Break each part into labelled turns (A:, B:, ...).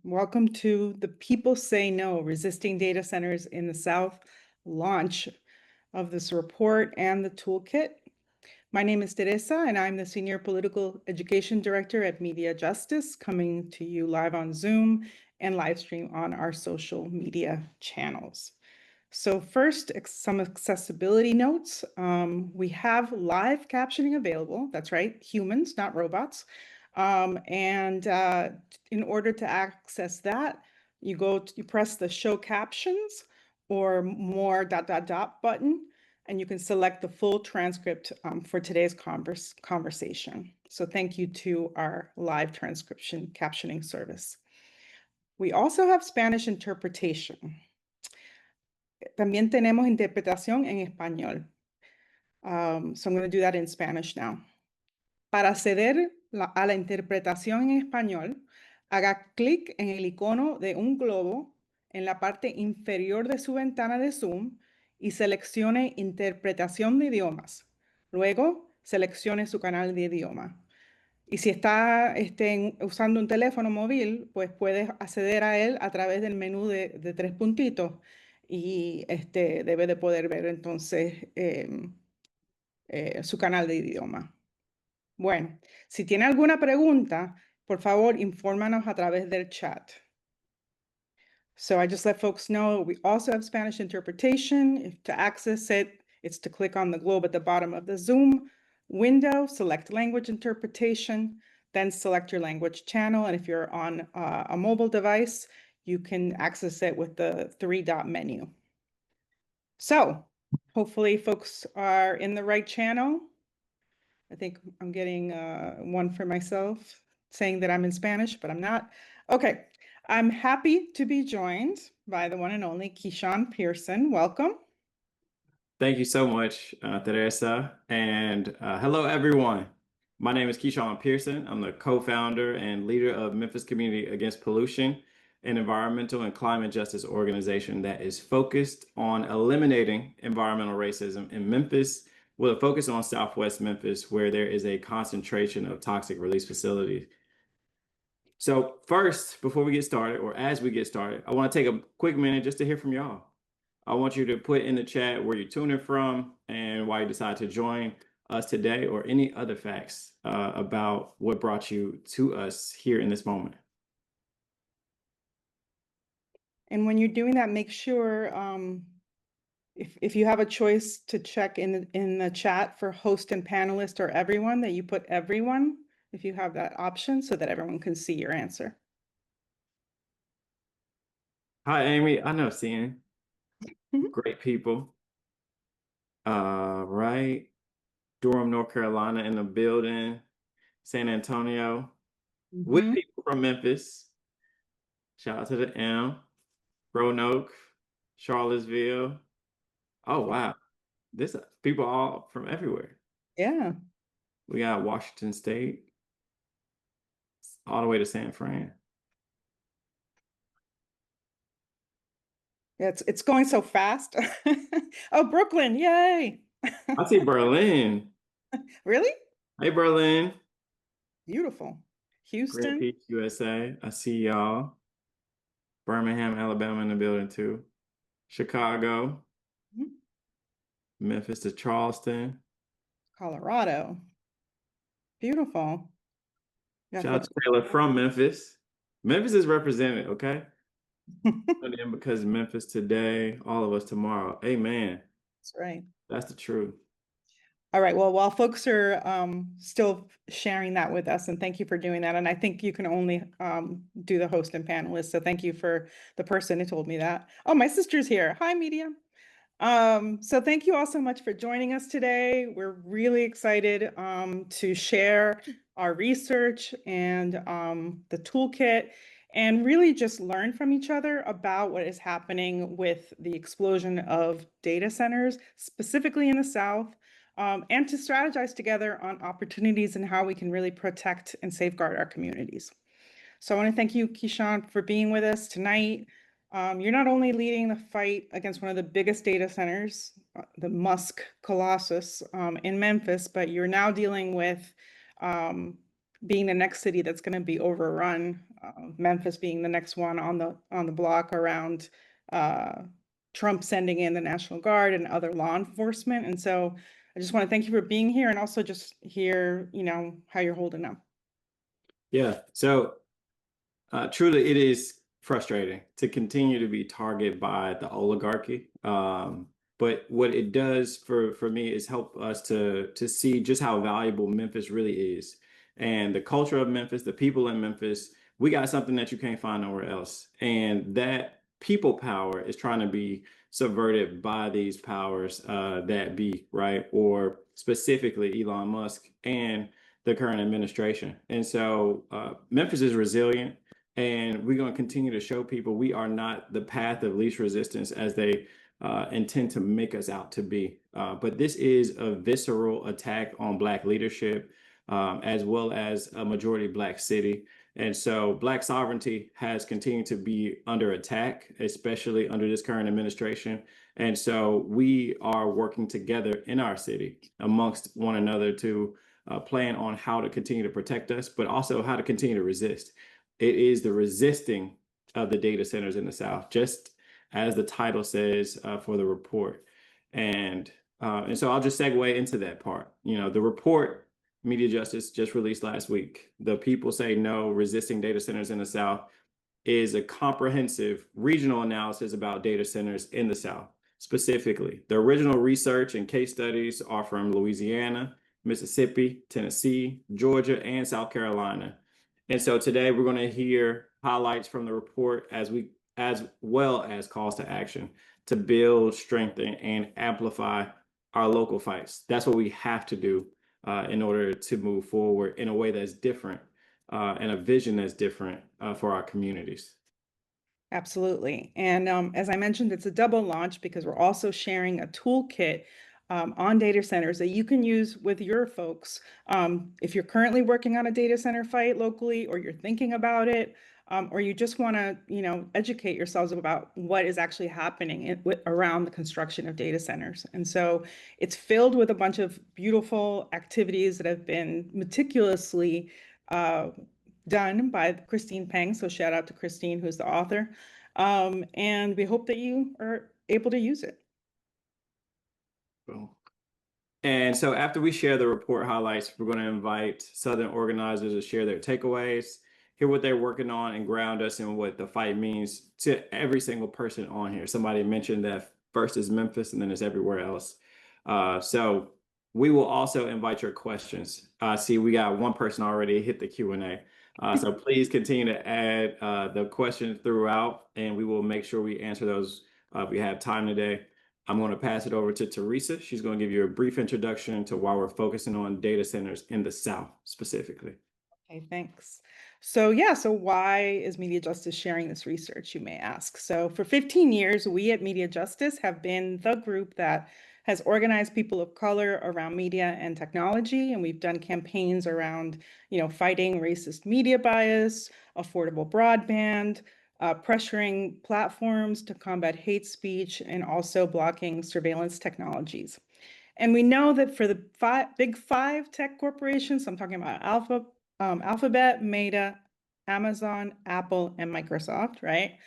A: Welcome to the People Say No, Resisting Data Centers in the South launch of this report and the toolkit. My name is Teresa, and I'm the Senior Political Education Director at MediaJustice, coming to you live on Zoom and live stream on our social media channels. So first, some accessibility notes. We have live captioning available. That's right, humans, not robots. In order to access that, you press the show captions or more ... button, and you can select the full transcript for today's conversation. So thank you to our live transcription captioning service. We also have Spanish interpretation. También tenemos interpretación en español. So I'm going to do that in Spanish now. Para acceder a la interpretación en español, haga clic en el icono de un globo en la parte inferior de su ventana de Zoom y seleccione Interpretación de idiomas. Luego, seleccione su canal de idioma. Y si está usando un teléfono móvil, pues puedes acceder a él a través del menú de tres puntitos y debe de poder ver entonces su canal de idioma. Bueno, si tiene alguna pregunta, por favor, infórmanos a través del chat. So I just let folks know we also have Spanish interpretation. To access it, it's to click on the globe at the bottom of the Zoom window, select language interpretation, then select your language channel. And if you're on a mobile device, you can access it with the three-dot menu. So hopefully folks are in the right channel. I think I'm getting one for myself saying that I'm in Spanish, but I'm not. Okay, I'm happy to be joined by the one and only Keyshawn Pearson. Welcome.
B: Thank you so much, Teresa. And hello, everyone. My name is Keyshawn Pearson. I'm the co-founder and leader of Memphis Community Against Pollution, an environmental and climate justice organization that is focused on eliminating environmental racism in Memphis, with a focus on Southwest Memphis, where there is a concentration of toxic release facilities. So first, before we get started, or as we get started, I want to take a quick minute just to hear from y'all. I want you to put in the chat where you're tuning from and why you decided to join us today, or any other facts about what brought you to us here in this moment.
A: And when you're doing that, make sure if you have a choice to check in the chat for host and panelist or everyone, that you put everyone, if you have that option, so that everyone can see your answer.
B: Hi, Amy. I know seeing great people. Right. Durham, North Carolina in the building. San Antonio. With people from Memphis. Shout out to the M. Roanoke, Charlottesville. Oh, wow. This people all from everywhere.
A: Yeah.
B: We got Washington State, all the way to San Fran.
A: Yeah, it's going so fast. Oh, Brooklyn, yay.
B: I see Berlin.
A: Really?
B: Hey, Berlin.
A: Beautiful. Houston.
B: Grand Peach, USA. I see y'all. Birmingham, Alabama in the building too. Chicago. Memphis to Charleston.
A: Colorado. Beautiful.
B: Shout out to Taylor from Memphis. Memphis is represented, okay? Because Memphis today, all of us tomorrow. Amen.
A: That's right.
B: That's the truth.
A: All right. Well, while folks are still sharing that with us, and thank you for doing that. And I think you can only do the host and panelist. So thank you for the person who told me that. Oh, my sister's here. Hi, media. So thank you all so much for joining us today. We're really excited to share our research and the toolkit, and really just learn from each other about what is happening with the explosion of data centers, specifically in the South, and to strategize together on opportunities and how we can really protect and safeguard our communities. So I want to thank you, Keyshawn, for being with us tonight. You're not only leading the fight against one of the biggest data centers, the Musk Colossus in Memphis, but you're now dealing with being the next city that's going to be overrun Memphis being the next one on the block around Trump sending in the National Guard and other law enforcement. And so I just want to thank you for being here and also just hear, how you're holding up.
B: Yeah. So truly, it is frustrating to continue to be targeted by the oligarchy. But what it does for me is help us to see just how valuable Memphis really is, and the culture of Memphis, the people in Memphis. We got something that you can't find nowhere else, and that people power is trying to be subverted by these powers that be, right, or specifically Elon Musk and the current administration. And so Memphis is resilient. And we're going to continue to show people we are not the path of least resistance as they intend to make us out to be. But this is a visceral attack on Black leadership, as well as a majority Black city. And so Black sovereignty has continued to be under attack, especially under this current administration. And so we are working together in our city amongst one another to plan on how to continue to protect us, but also how to continue to resist. It is the resisting of the data centers in the South, just as the title says for the report. And so I'll just segue into that part. The report MediaJustice just released last week, The People Say No, Resisting Data Centers in the South, is a comprehensive regional analysis about data centers in the South. Specifically, the original research and case studies are from Louisiana, Mississippi, Tennessee, Georgia, and South Carolina. And so today we're going to hear highlights from the report as well as calls to action to build, strengthen, and amplify our local fights. That's what we have to do in order to move forward in a way that's different and a vision that's different for our communities. Absolutely.
A: And as I mentioned, it's a double launch because we're also sharing a toolkit on data centers that you can use with your folks. If you're currently working on a data center fight locally, or you're thinking about it, or you just want to, educate yourselves about what is actually happening around the construction of data centers. And so it's filled with a bunch of beautiful activities that have been meticulously done by Christine Peng. So shout out to Christine, who's the author. And we hope that you are able to use it.
B: Cool. And so after we share the report highlights, we're going to invite Southern organizers to share their takeaways, hear what they're working on, and ground us in what the fight means to every single person on here. Somebody mentioned that first is Memphis and then it's everywhere else. So we will also invite your questions. See, we got one person already hit the Q&A. So please continue to add the questions throughout, and we will make sure we answer those if we have time today. I'm going to pass it over to Teresa. She's going to give you a brief introduction to why we're focusing on data centers in the South specifically.
A: Okay, thanks. So why is MediaJustice sharing this research, you may ask? So for 15 years, we at MediaJustice have been the group that has organized people of color around media and technology, and we've done campaigns around, fighting racist media bias, affordable broadband, pressuring platforms to combat hate speech, and also blocking surveillance technologies. And we know that for the big five tech corporations, I'm talking about Alphabet, Meta, Amazon, Apple, and Microsoft, right?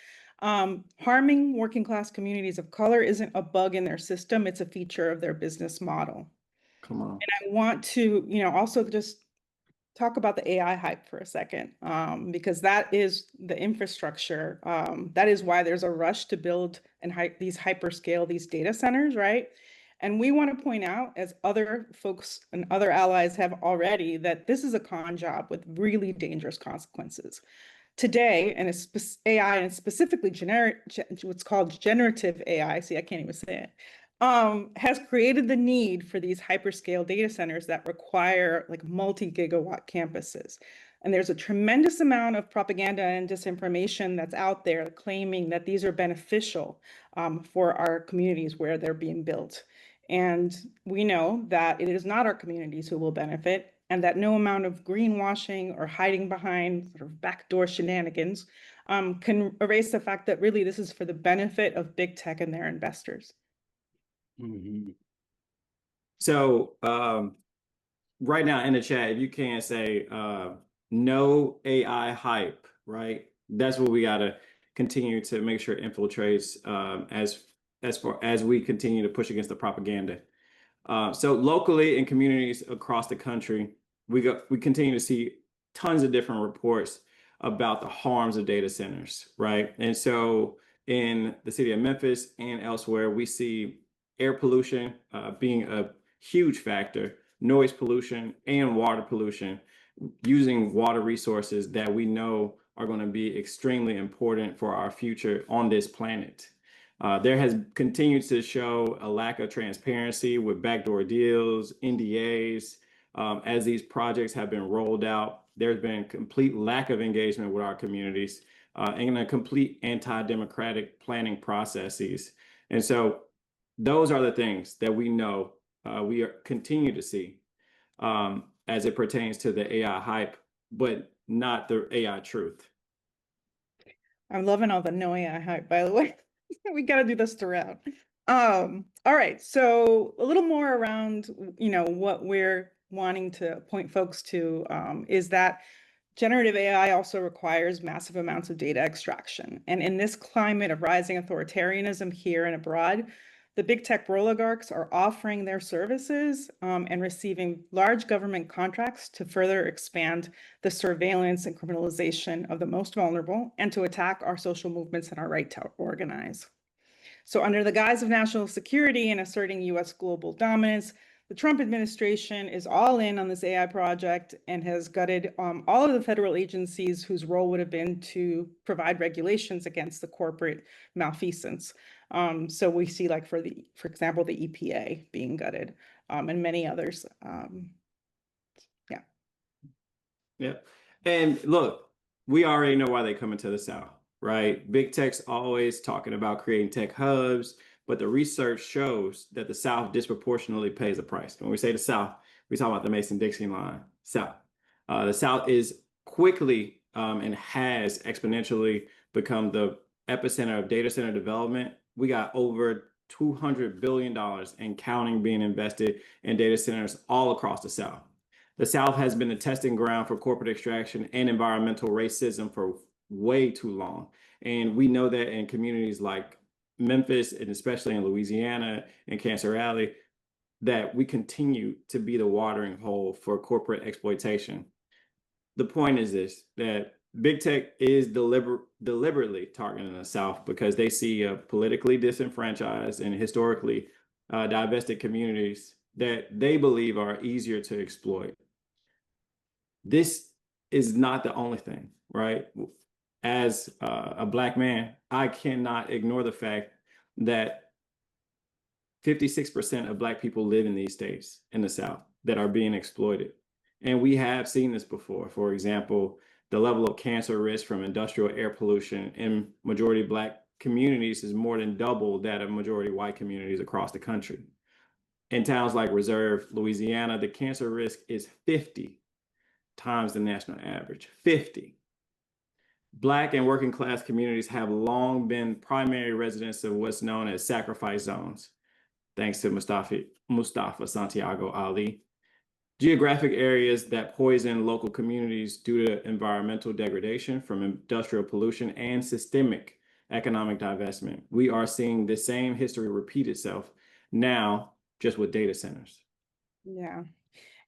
A: Harming working class communities of color isn't a bug in their system, it's a feature of their business model.
B: Come on.
A: And I want to, also just talk about the AI hype for a second, because that is the infrastructure. That is why there's a rush to build these hyperscale, these data centers, right? And we want to point out, as other folks and other allies have already, that this is a con job with really dangerous consequences. Today, and it's AI, and specifically what's called generative AI, see, I can't even say it, has created the need for these hyperscale data centers that require like multi-gigawatt campuses. And there's a tremendous amount of propaganda and disinformation that's out there claiming that these are beneficial for our communities where they're being built. And we know that it is not our communities who will benefit, and that no amount of greenwashing or hiding behind sort of backdoor shenanigans can erase the fact that really this is for the benefit of big tech and their investors.
B: Mm-hmm. So right now in the chat, if you can say no AI hype right? That's what we got to continue to make sure infiltrates as far as we continue to push against the propaganda. So locally in communities across the country, we continue to see tons of different reports about the harms of data centers, right? And so in the city of Memphis and elsewhere, we see air pollution being a huge factor, noise pollution, and water pollution, using water resources that we know are going to be extremely important for our future on this planet. There has continued to show a lack of transparency with backdoor deals, NDAs. As these projects have been rolled out, there's been complete lack of engagement with our communities and a complete anti-democratic planning processes. And so those are the things that we know continue to see as it pertains to the AI hype, but not the AI truth.
A: I'm loving all the no AI hype, by the way. We got to do this throughout. All right, so a little more around, what we're wanting to point folks to is that generative AI also requires massive amounts of data extraction. And in this climate of rising authoritarianism here and abroad, the big tech oligarchs are offering their services and receiving large government contracts to further expand the surveillance and criminalization of the most vulnerable and to attack our social movements and our right to organize. So under the guise of national security and asserting US global dominance, the Trump administration is all in on this AI project and has gutted all of the federal agencies whose role would have been to provide regulations against the corporate malfeasance. So we see, like, for example, the EPA being gutted and many others. Yeah.
B: Yep. And look, we already know why they come into the South, right? Big tech's always talking about creating tech hubs, but the research shows that the South disproportionately pays the price. When we say the South, we talk about the Mason-Dixon line, South. The South is quickly and has exponentially become the epicenter of data center development. We got over $200 billion and counting being invested in data centers all across the South. The South has been a testing ground for corporate extraction and environmental racism for way too long. And we know that in communities like Memphis, and especially in Louisiana and Cancer Alley, that we continue to be the watering hole for corporate exploitation. The point is this, that big tech is deliberately targeting the South because they see a politically disenfranchised and historically divested communities that they believe are easier to exploit. This is not the only thing, right? As a Black man, I cannot ignore the fact that 56% of Black people live in these states in the South that are being exploited. And we have seen this before. For example, the level of cancer risk from industrial air pollution in majority Black communities is more than double that of majority white communities across the country. In towns like Reserve, Louisiana, the cancer risk is 50 times the national average, 50. Black and working class communities have long been primary residents of what's known as sacrifice zones, thanks to Mustafa Santiago Ali. Geographic areas that poison local communities due to environmental degradation from industrial pollution and systemic economic divestment. We are seeing the same history repeat itself now, just with data centers.
A: Yeah.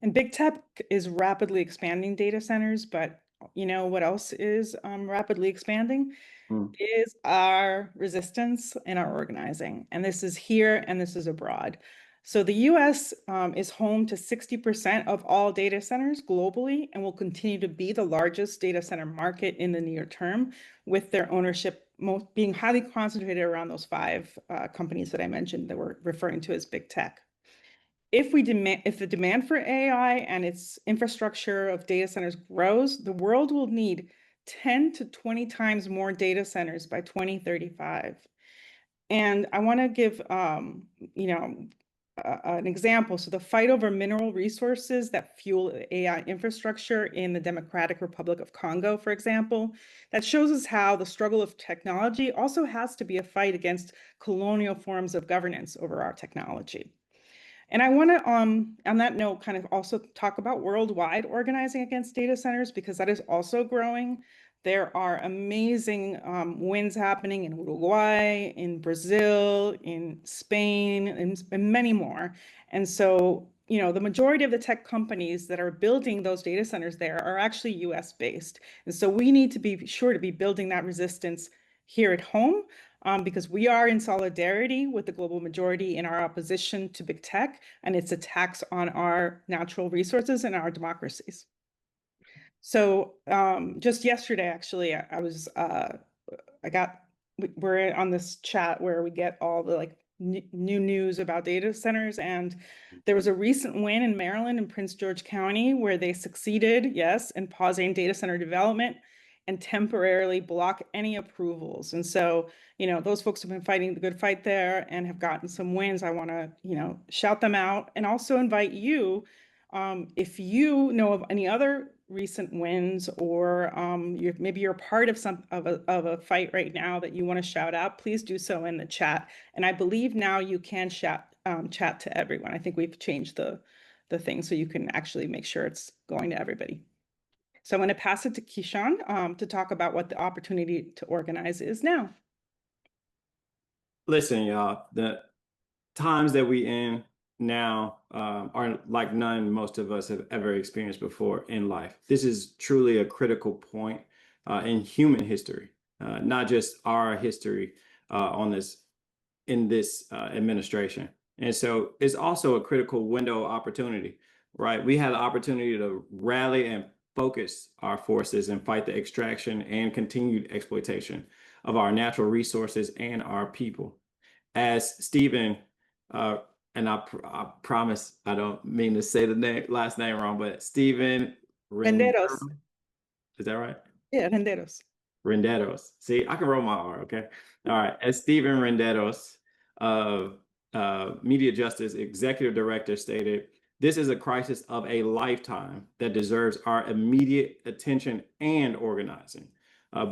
A: And big tech is rapidly expanding data centers, but you know what else is rapidly expanding? Is our resistance and our organizing. And this is here and this is abroad. So the US is home to 60% of all data centers globally and will continue to be the largest data center market in the near term, with their ownership being highly concentrated around those 5 companies that I mentioned that we're referring to as big tech. If the demand for AI and its infrastructure of data centers grows, the world will need 10 to 20 times more data centers by 2035. And I want to give, an example. So the fight over mineral resources that fuel AI infrastructure in the Democratic Republic of Congo, for example, that shows us how the struggle of technology also has to be a fight against colonial forms of governance over our technology. And I want to, on that note, kind of also talk about worldwide organizing against data centers, because that is also growing. There are amazing wins happening in Uruguay, in Brazil, in Spain, and many more. And so, the majority of the tech companies that are building those data centers there are actually US based. And so we need to be sure to be building that resistance here at home, because we are in solidarity with the global majority in our opposition to big tech and its attacks on our natural resources and our democracies. So just yesterday, actually, we're on this chat where we get all the new news about data centers. And there was a recent win in Maryland in Prince George County where they succeeded, yes, in pausing data center development and temporarily block any approvals. And so, those folks have been fighting the good fight there and have gotten some wins. I want to, shout them out and also invite you, if you know of any other recent wins, or maybe you're part of a fight right now that you want to shout out, please do so in the chat. And I believe now you can chat to everyone. I think we've changed the thing so you can actually make sure it's going to everybody. So I'm going to pass it to Kishan to talk about what the opportunity to organize is now.
B: Listen, y'all, the times that we in now are like none most of us have ever experienced before in life. This is truly a critical point in human history, not just our history in this administration. And so it's also a critical window of opportunity, right? We had the opportunity to rally and focus our forces and fight the extraction and continued exploitation of our natural resources and our people. As Stephen, and I promise I don't mean to say the last name wrong, but Stephen
A: Renderos.
B: Is that right?
A: Yeah, Renderos.
B: Renderos. See, I can roll my R, okay? All right. As Stephen Renderos of MediaJustice Executive Director stated, this is a crisis of a lifetime that deserves our immediate attention and organizing,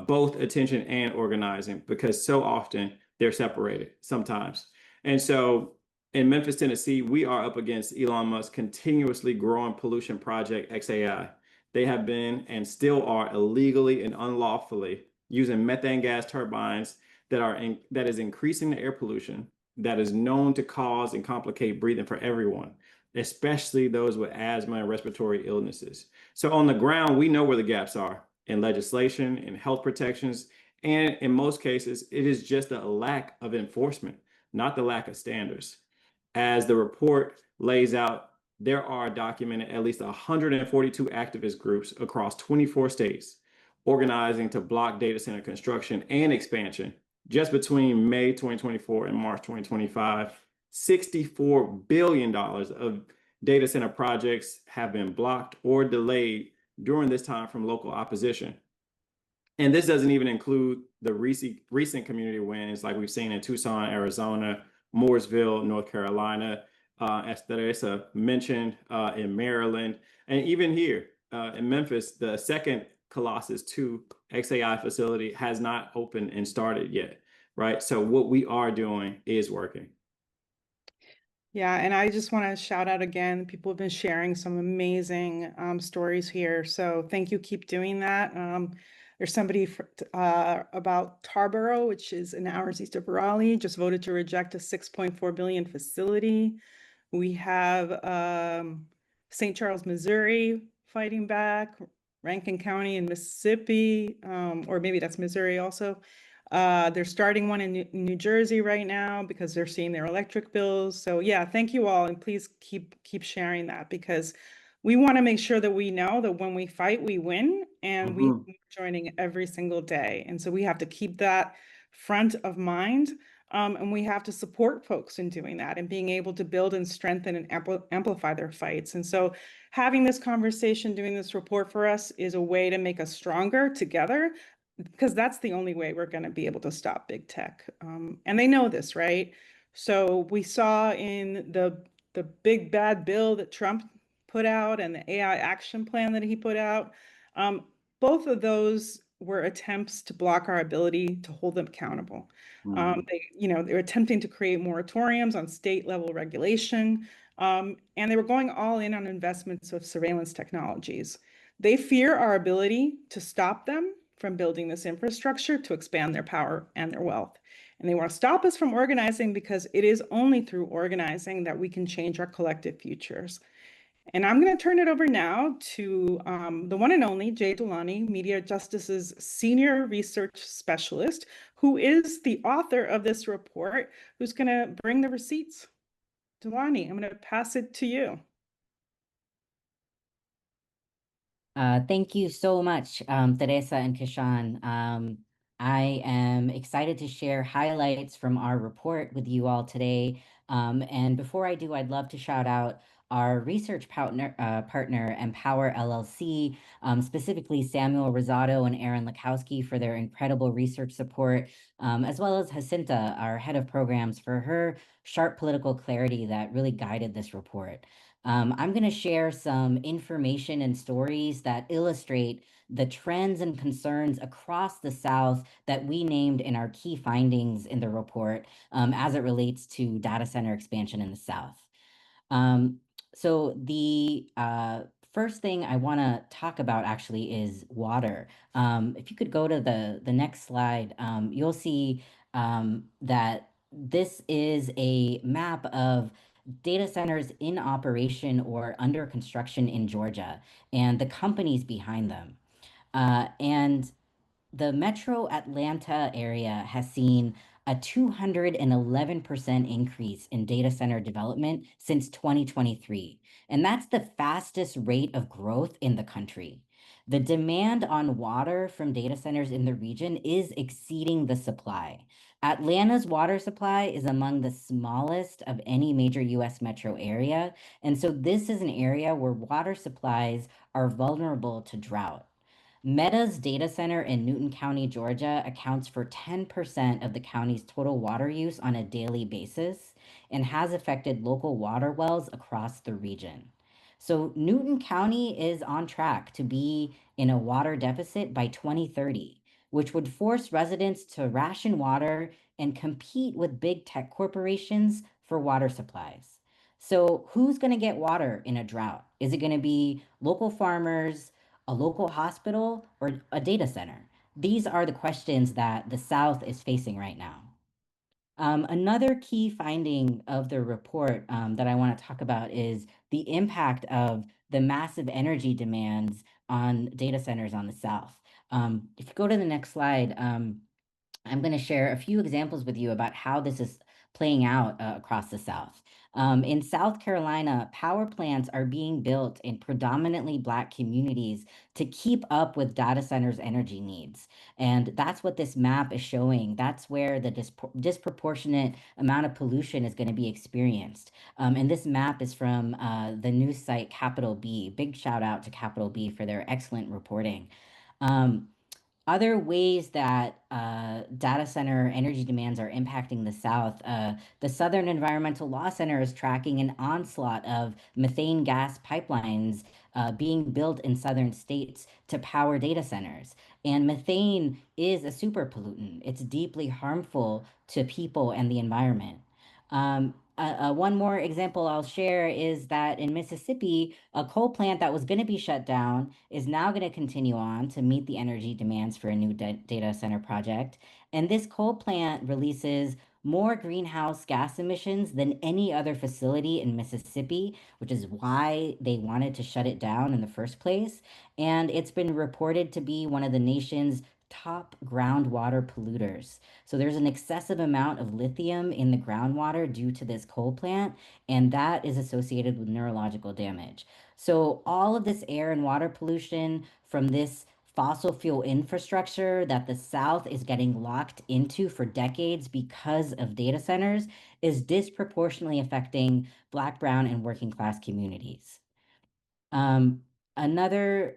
B: both attention and organizing, because so often they're separated sometimes. And so in Memphis, Tennessee, we are up against Elon Musk's continuously growing pollution project, XAI. They have been and still are illegally and unlawfully using methane gas turbines that is increasing the air pollution that is known to cause and complicate breathing for everyone, especially those with asthma and respiratory illnesses. So on the ground, we know where the gaps are in legislation, in health protections, and in most cases, it is just a lack of enforcement, not the lack of standards. As the report lays out, there are documented at least 142 activist groups across 24 states organizing to block data center construction and expansion. Just between May 2024 and March 2025, $64 billion of data center projects have been blocked or delayed during this time from local opposition. And this doesn't even include the recent community wins like we've seen in Tucson, Arizona, Mooresville, North Carolina, as Teresa mentioned, in Maryland, and even here in Memphis, the second Colossus 2 XAI facility has not opened and started yet, right? So what we are doing is working.
A: Yeah, and I just want to shout out again, people have been sharing some amazing stories here. So thank you, keep doing that. There's somebody about Tarboro, which is an hours east of Raleigh, just voted to reject a $6.4 billion facility. We have St. Charles, Missouri fighting back, Rankin County in Mississippi, or maybe that's Missouri also. They're starting one in New Jersey right now because they're seeing their electric bills. So yeah, thank you all. And please keep sharing that, because we want to make sure that we know that when we fight, we win, and we are joining every single day. And so we have to keep that front of mind. And we have to support folks in doing that and being able to build and strengthen and amplify their fights. And so having this conversation, doing this report for us is a way to make us stronger together, because that's the only way we're going to be able to stop big tech. And they know this, right? So we saw in the big bad bill that Trump put out and the AI action plan that he put out, both of those were attempts to block our ability to hold them accountable. They're attempting to create moratoriums on state level regulation, and they were going all in on investments of surveillance technologies. They fear our ability to stop them from building this infrastructure to expand their power and their wealth. And they want to stop us from organizing because it is only through organizing that we can change our collective futures. And I'm going to turn it over now to the one and only Jay Dulani, MediaJustice's Senior Research Specialist, who is the author of this report, who's going to bring the receipts. Dulani, I'm going to pass it to you.
C: Thank you so much, Teresa and Kishan. I am excited to share highlights from our report with you all today. And before I do, I'd love to shout out our research partner, Empower LLC, specifically Samuel Rosado and Aaron Lakowski for their incredible research support, as well as Jacinta, our head of programs, for her sharp political clarity that really guided this report. I'm going to share some information and stories that illustrate the trends and concerns across the South that we named in our key findings in the report as it relates to data center expansion in the South. So the first thing I want to talk about actually is water. If you could go to the next slide, you'll see that this is a map of data centers in operation or under construction in Georgia and the companies behind them. And the metro Atlanta area has seen a 211% increase in data center development since 2023. And that's the fastest rate of growth in the country. The demand on water from data centers in the region is exceeding the supply. Atlanta's water supply is among the smallest of any major US metro area. And so this is an area where water supplies are vulnerable to drought. Meta's data center in Newton County, Georgia, accounts for 10% of the county's total water use on a daily basis and has affected local water wells across the region. So, Newton County is on track to be in a water deficit by 2030, which would force residents to ration water and compete with big tech corporations for water supplies. So, who's going to get water in a drought? Is it going to be local farmers, a local hospital, or a data center? These are the questions that the South is facing right now. Another key finding of the report that I want to talk about is the impact of the massive energy demands on data centers on the South. If you go to the next slide, I'm going to share a few examples with you about how this is playing out across the South. In South Carolina, power plants are being built in predominantly Black communities to keep up with data centers' energy needs. And that's what this map is showing. That's where the disproportionate amount of pollution is going to be experienced. And this map is from the news site Capital B. Big shout out to Capital B for their excellent reporting. Other ways that data center energy demands are impacting the South, the Southern Environmental Law Center is tracking an onslaught of methane gas pipelines being built in southern states to power data centers. And methane is a super pollutant. It's deeply harmful to people and the environment. One more example I'll share is that in Mississippi, a coal plant that was going to be shut down is now going to continue on to meet the energy demands for a new data center project. And this coal plant releases more greenhouse gas emissions than any other facility in Mississippi, which is why they wanted to shut it down in the first place. And it's been reported to be one of the nation's top groundwater polluters. So there's an excessive amount of lithium in the groundwater due to this coal plant, and that is associated with neurological damage. So all of this air and water pollution from this fossil fuel infrastructure that the South is getting locked into for decades because of data centers is disproportionately affecting Black, brown, and working class communities. Another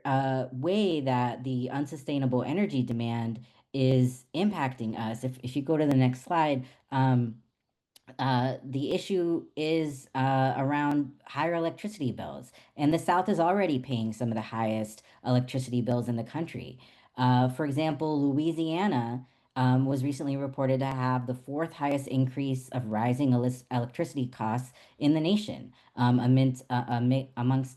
C: way that the unsustainable energy demand is impacting us, if you go to the next slide, the issue is around higher electricity bills. And the South is already paying some of the highest electricity bills in the country. For example, Louisiana was recently reported to have the fourth highest increase of rising electricity costs in the nation amongst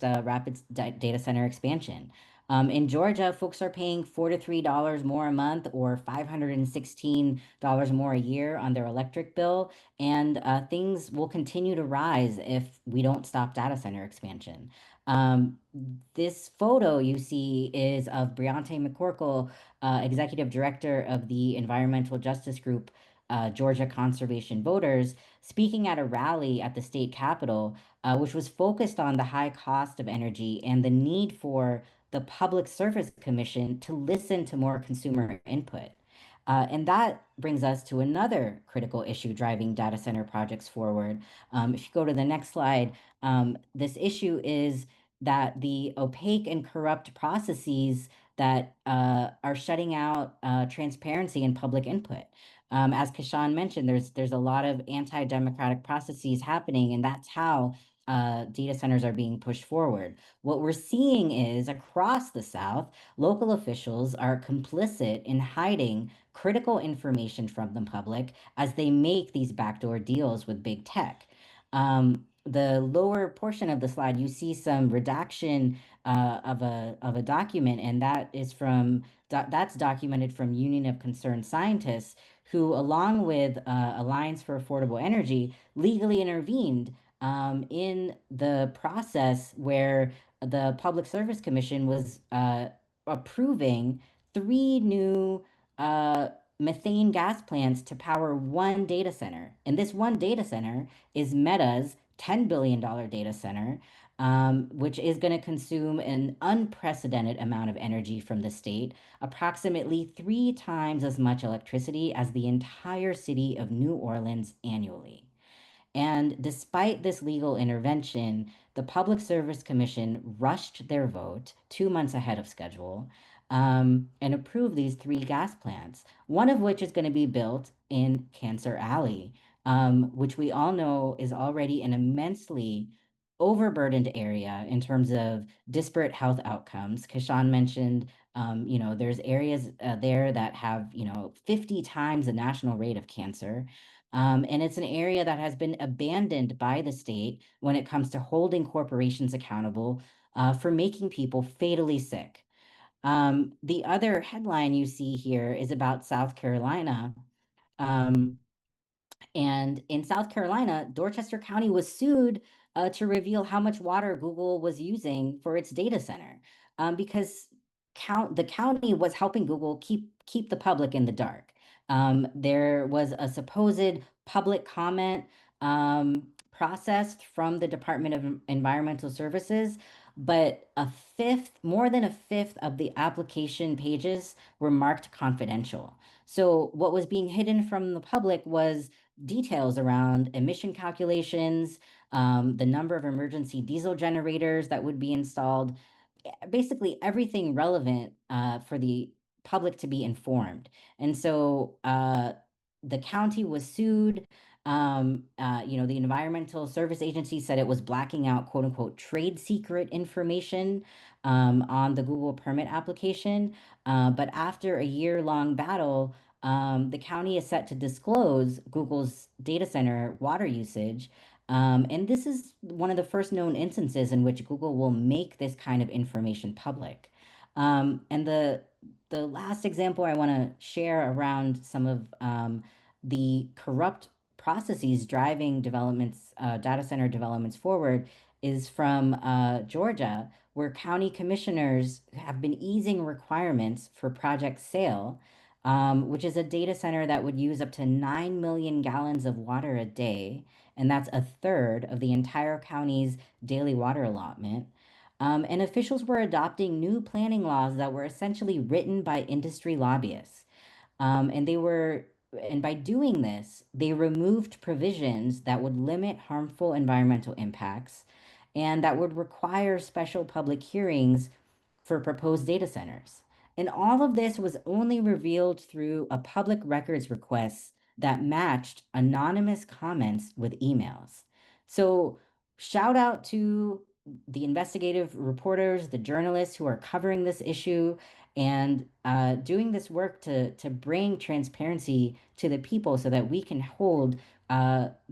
C: rapid data center expansion. In Georgia, folks are paying $4 to $3 more a month or $516 more a year on their electric bill, and things will continue to rise if we don't stop data center expansion. This photo you see is of Briante McCorkle, Executive Director of the Environmental Justice Group, Georgia Conservation Voters, speaking at a rally at the state capitol, which was focused on the high cost of energy and the need for the Public Service Commission to listen to more consumer input. And that brings us to another critical issue driving data center projects forward. If you go to the next slide, this issue is that the opaque and corrupt processes that are shutting out transparency and public input. As Kashan mentioned, there's a lot of anti-democratic processes happening, and that's how data centers are being pushed forward. What we're seeing is across the South, local officials are complicit in hiding critical information from the public as they make these backdoor deals with big tech. The lower portion of the slide, you see some redaction of a document, and that's documented from Union of Concerned Scientists, who, along with Alliance for Affordable Energy, legally intervened in the process where the Public Service Commission was approving 3 new methane gas plants to power one data center. And this one data center is Meta's $10 billion data center, which is going to consume an unprecedented amount of energy from the state, approximately 3 times as much electricity as the entire city of New Orleans annually. And despite this legal intervention, the Public Service Commission rushed their vote 2 months ahead of schedule, and approved these 3 gas plants, one of which is going to be built in Cancer Alley, which we all know is already an immensely overburdened area in terms of disparate health outcomes. Kashan mentioned, there's areas there that have, 50 times the national rate of cancer. And it's an area that has been abandoned by the state when it comes to holding corporations accountable for making people fatally sick. The other headline you see here is about South Carolina. And in South Carolina, Dorchester County was sued to reveal how much water Google was using for its data center, because the county was helping Google keep the public in the dark. There was a supposed public comment processed from the Department of Environmental Services, but more than a fifth of the application pages were marked confidential. So what was being hidden from the public was details around emission calculations, the number of emergency diesel generators that would be installed, basically everything relevant for the public to be informed. And so the county was sued. The Environmental Service Agency said it was blacking out quote unquote trade secret information on the Google permit application. But after a year-long battle, the county is set to disclose Google's data center water usage. And this is one of the first known instances in which Google will make this kind of information public. And the last example I want to share around some of the corrupt processes driving data center developments forward is from Georgia, where county commissioners have been easing requirements for Project Sail, which is a data center that would use up to 9 million gallons of water a day, and that's a third of the entire county's daily water allotment. And officials were adopting new planning laws that were essentially written by industry lobbyists. And by doing this, they removed provisions that would limit harmful environmental impacts and that would require special public hearings for proposed data centers. And all of this was only revealed through a public records request that matched anonymous comments with emails. So, shout out to the investigative reporters, the journalists who are covering this issue and doing this work to bring transparency to the people so that we can hold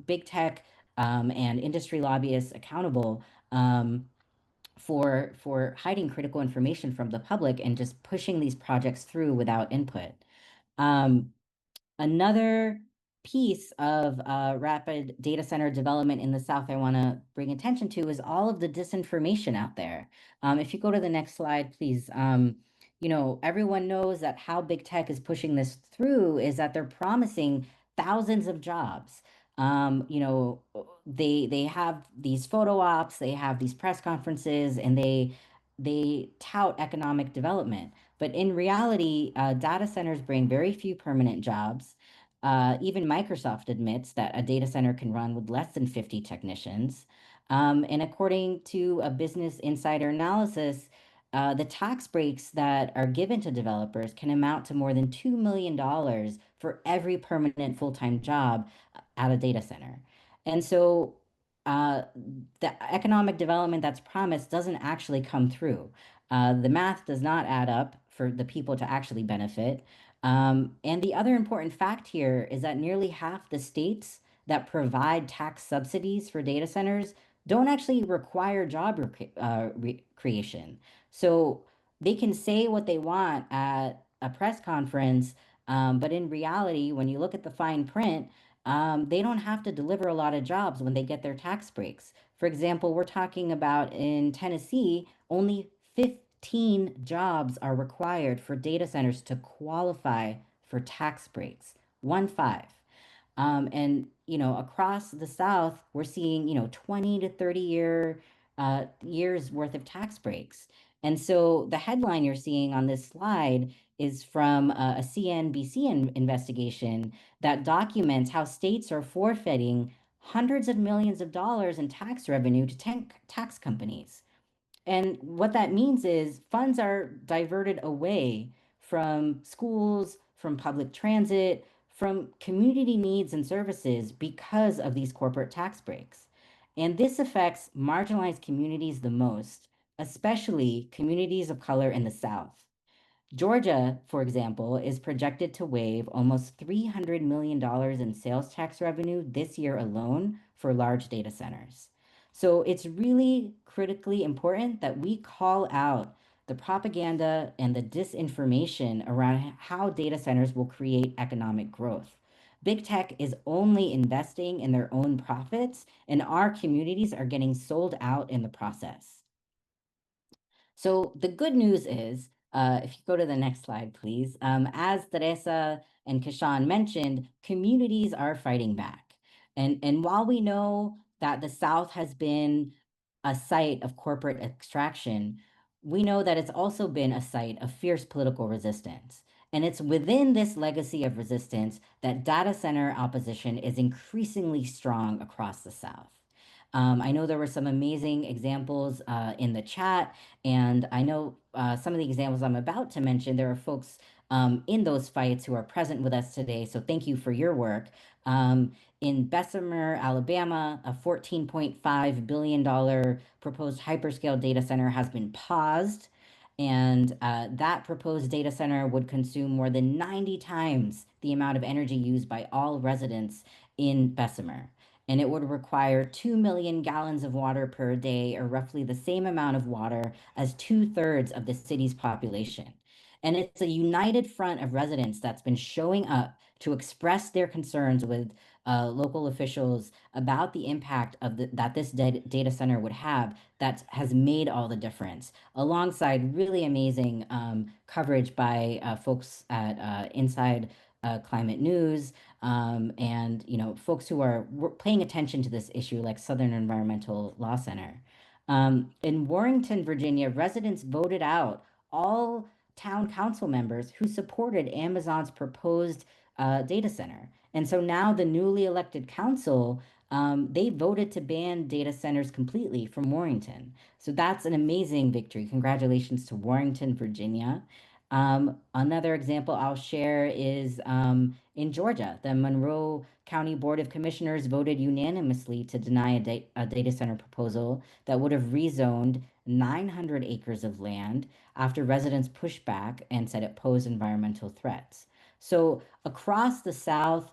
C: big tech and industry lobbyists accountable for hiding critical information from the public and just pushing these projects through without input. Another piece of rapid data center development in the South I want to bring attention to is all of the disinformation out there. If you go to the next slide, please. Everyone knows that how big tech is pushing this through is that they're promising thousands of jobs. They have these photo ops, they have these press conferences, and they tout economic development. But in reality, data centers bring very few permanent jobs. Even Microsoft admits that a data center can run with less than 50 technicians. And according to a Business Insider analysis, the tax breaks that are given to developers can amount to more than $2 million for every permanent full-time job at a data center. And so the economic development that's promised doesn't actually come through. The math does not add up for the people to actually benefit. And the other important fact here is that nearly half the states that provide tax subsidies for data centers don't actually require job creation. So they can say what they want at a press conference, but in reality, when you look at the fine print, they don't have to deliver a lot of jobs when they get their tax breaks. For example, we're talking about in Tennessee, only 15 jobs are required for data centers to qualify for tax breaks. 1-5. And across the South, we're seeing 20 to 30 years worth of tax breaks. And so the headline you're seeing on this slide is from a CNBC investigation that documents how states are forfeiting hundreds of millions of dollars in tax revenue to tax companies. And what that means is funds are diverted away from schools, from public transit, from community needs and services because of these corporate tax breaks. And this affects marginalized communities the most, especially communities of color in the South. Georgia, for example, is projected to waive almost $300 million in sales tax revenue this year alone for large data centers. So it's really critically important that we call out the propaganda and the disinformation around how data centers will create economic growth. Big tech is only investing in their own profits, and our communities are getting sold out in the process. So the good news is, if you go to the next slide, please, as Teresa and Kishan mentioned, communities are fighting back. And while we know that the South has been a site of corporate extraction, we know that it's also been a site of fierce political resistance. And it's within this legacy of resistance that data center opposition is increasingly strong across the South. I know there were some amazing examples in the chat, and I know some of the examples I'm about to mention, there are folks in those fights who are present with us today, so thank you for your work. In Bessemer, Alabama, a $14.5 billion proposed hyperscale data center has been paused, and that proposed data center would consume more than 90 times the amount of energy used by all residents in Bessemer. And it would require 2 million gallons of water per day, or roughly the same amount of water as 2/3 of the city's population. And it's a united front of residents that's been showing up to express their concerns with local officials about the impact of that this data center would have that has made all the difference, alongside really amazing coverage by folks at Inside Climate News, and folks who are paying attention to this issue, like Southern Environmental Law Center. In Warrenton, Virginia, residents voted out all town council members who supported Amazon's proposed data center. And so now the newly elected council, they voted to ban data centers completely from Warrenton. So that's an amazing victory. Congratulations to Warrenton, Virginia. Another example I'll share is in Georgia. The Monroe County Board of Commissioners voted unanimously to deny a data center proposal that would have rezoned 900 acres of land after residents pushed back and said it posed environmental threats. So across the South,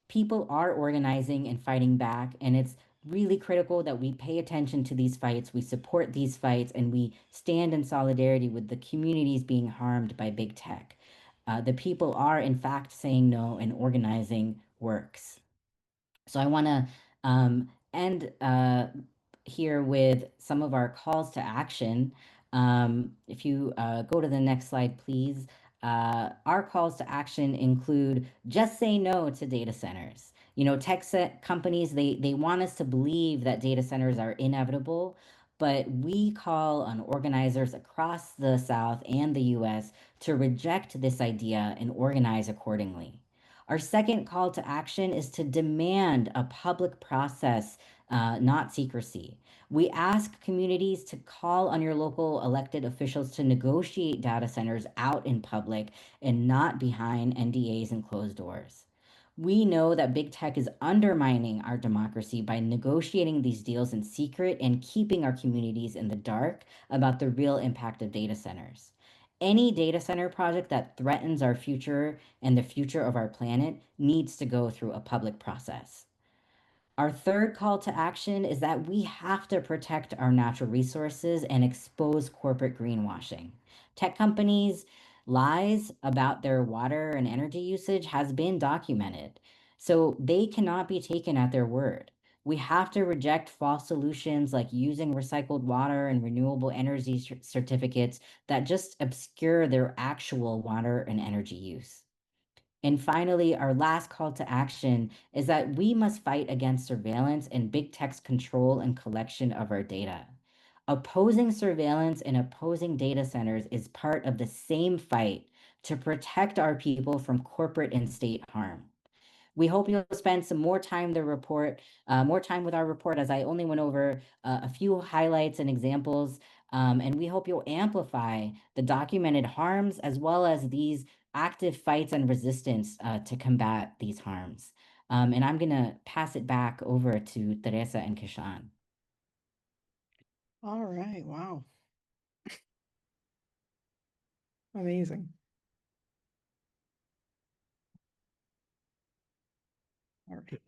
C: people are organizing and fighting back, and it's really critical that we pay attention to these fights, we support these fights, and we stand in solidarity with the communities being harmed by big tech. The people are, in fact, saying no, and organizing works. So I want to end here with some of our calls to action. If you go to the next slide, please. Our calls to action include just say no to data centers. You know, companies, they want us to believe that data centers are inevitable, but we call on organizers across the South and the US to reject this idea and organize accordingly. Our second call to action is to demand a public process, not secrecy. We ask communities to call on your local elected officials to negotiate data centers out in public and not behind NDAs and closed doors. We know that big tech is undermining our democracy by negotiating these deals in secret and keeping our communities in the dark about the real impact of data centers. Any data center project that threatens our future and the future of our planet needs to go through a public process. Our third call to action is that we have to protect our natural resources and expose corporate greenwashing. Tech companies' lies about their water and energy usage has been documented, so they cannot be taken at their word. We have to reject false solutions like using recycled water and renewable energy certificates that just obscure their actual water and energy use. And finally, our last call to action is that we must fight against surveillance and big tech's control and collection of our data. Opposing surveillance and opposing data centers is part of the same fight to protect our people from corporate and state harm. We hope you'll spend some more time more time with our report, as I only went over a few highlights and examples. And we hope you'll amplify the documented harms as well as these active fights and resistance to combat these harms. And I'm going to pass it back over to Teresa and Kishan.
A: All right. Wow. Amazing. All right.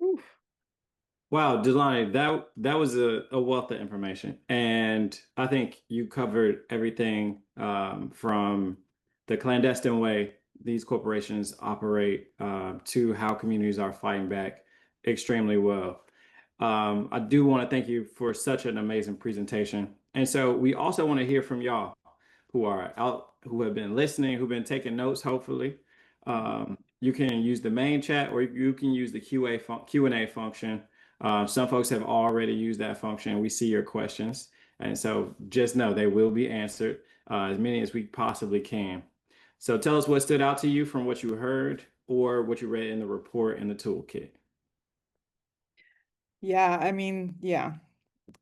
A: Oof.
B: Wow, Delani, that was a wealth of information, and I think you covered everything from the clandestine way these corporations operate to how communities are fighting back extremely well. I do want to thank you for such an amazing presentation, and so we also want to hear from y'all who are out, who have been listening, who've been taking notes. Hopefully, you can use the main chat or you can use the Q&A function. Some folks have already used that function. We see your questions. And so just know they will be answered, as many as we possibly can. So tell us what stood out to you from what you heard or what you read in the report and the toolkit.
A: Yeah, I mean, yeah,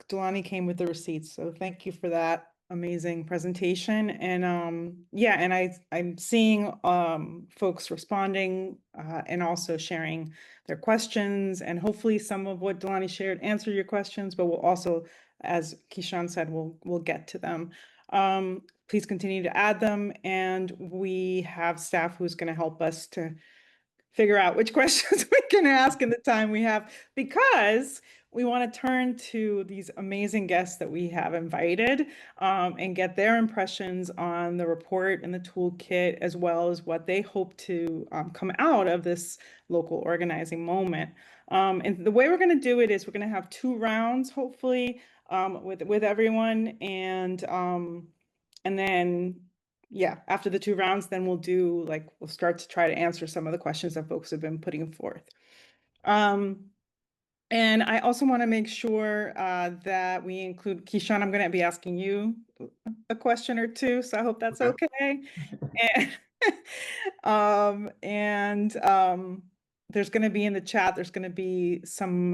A: Delani came with the receipts, so thank you for that amazing presentation. And yeah, and I'm seeing folks responding and also sharing their questions, and hopefully some of what Delani shared answer your questions, but we'll also, as Kishan said, we'll get to them. Please continue to add them, and we have staff who's going to help us to figure out which questions we can ask in the time we have, because we want to turn to these amazing guests that we have invited and get their impressions on the report and the toolkit, as well as what they hope to come out of this local organizing moment. And the way we're going to do it is we're going to have 2 rounds, hopefully, with everyone. And then, yeah, after the 2 rounds, then we'll start to try to answer some of the questions that folks have been putting forth. And I also want to make sure that we include, Kishan, I'm going to be asking you a question or 2, so I hope that's okay. And there's going to be in the chat, there's going to be some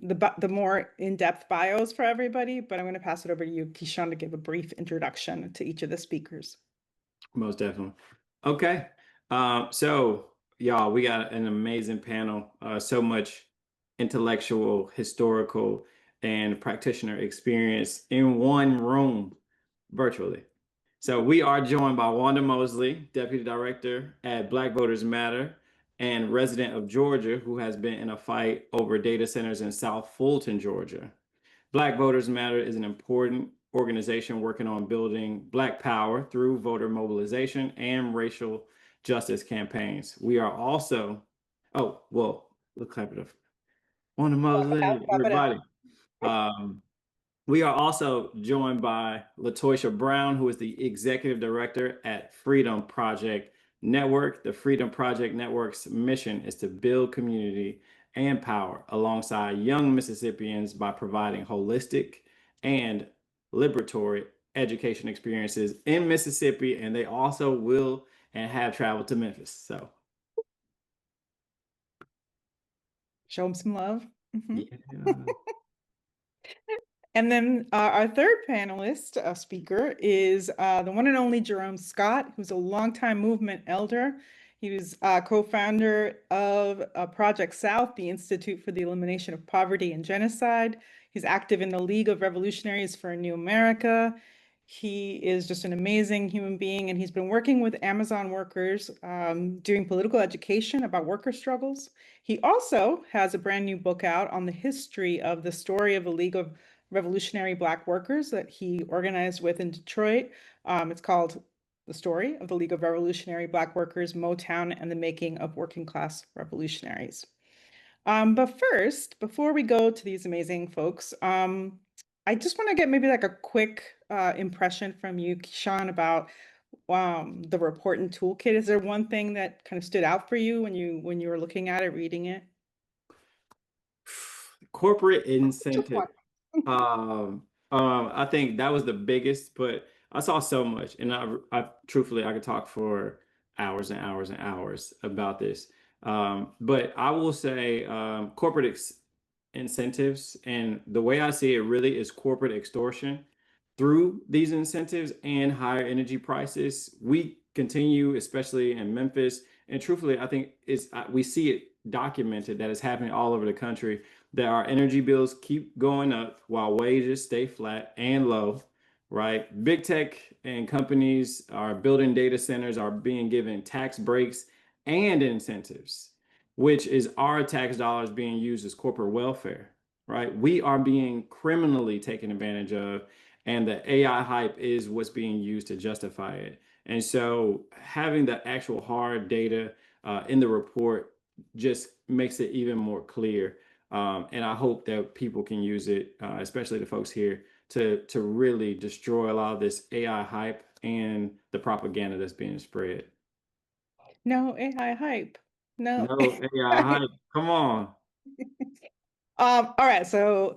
A: the more in-depth bios for everybody, but I'm going to pass it over to you, Kishan, to give a brief introduction to each of the speakers.
B: Most definitely. Okay. So y'all, we got an amazing panel, so much intellectual, historical, and practitioner experience in one room virtually. So we are joined by Wanda Mosley, Deputy Director at Black Voters Matter, and resident of Georgia who has been in a fight over data centers in South Fulton, Georgia. Black Voters Matter is an important organization working on building Black power through voter mobilization and racial justice campaigns. We are also, oh, well, let's clap it up. On the mausoleum, everybody. We are also joined by LaToisha Brown, who is the executive director at Freedom Project Network. The Freedom Project Network's mission is to build community and power alongside young Mississippians by providing holistic and liberatory education experiences in Mississippi. And they also will and have traveled to Memphis. So
A: Show them some love.
B: yeah.
A: And then our third panelist speaker is the one and only Jerome Scott, who's a longtime movement elder. He was co-founder of Project South, the Institute for the Elimination of Poverty and Genocide. He's active in the League of Revolutionaries for a New America. He is just an amazing human being, and he's been working with Amazon workers doing political education about worker struggles. He also has a brand new book out on the history of the story of the League of Revolutionary Black Workers that he organized with in Detroit. It's called The Story of the League of Revolutionary Black Workers, Motown and the Making of Working Class Revolutionaries. But first, before we go to these amazing folks, I just want to get maybe like a quick impression from you, Keyshawn, about the report and toolkit. Is there one thing that kind of stood out for you when you were looking at it, reading it?
B: Corporate incentive. I think that was the biggest, but I saw so much, and I truthfully, I could talk for hours and hours and hours about this. But I will say corporate incentives, and the way I see it really is corporate extortion through these incentives and higher energy prices. We continue, especially in Memphis, and truthfully, I think we see it documented that it's happening all over the country, that our energy bills keep going up while wages stay flat and low, right? Big tech and companies are building data centers, are being given tax breaks and incentives, which is our tax dollars being used as corporate welfare, right? We are being criminally taken advantage of, and the AI hype is what's being used to justify it. And so having the actual hard data in the report just makes it even more clear. And I hope that people can use it, especially the folks here, to really destroy a lot of this AI hype and the propaganda that's being spread.
A: No AI hype. No.
B: No AI hype. Come on.
A: All right, so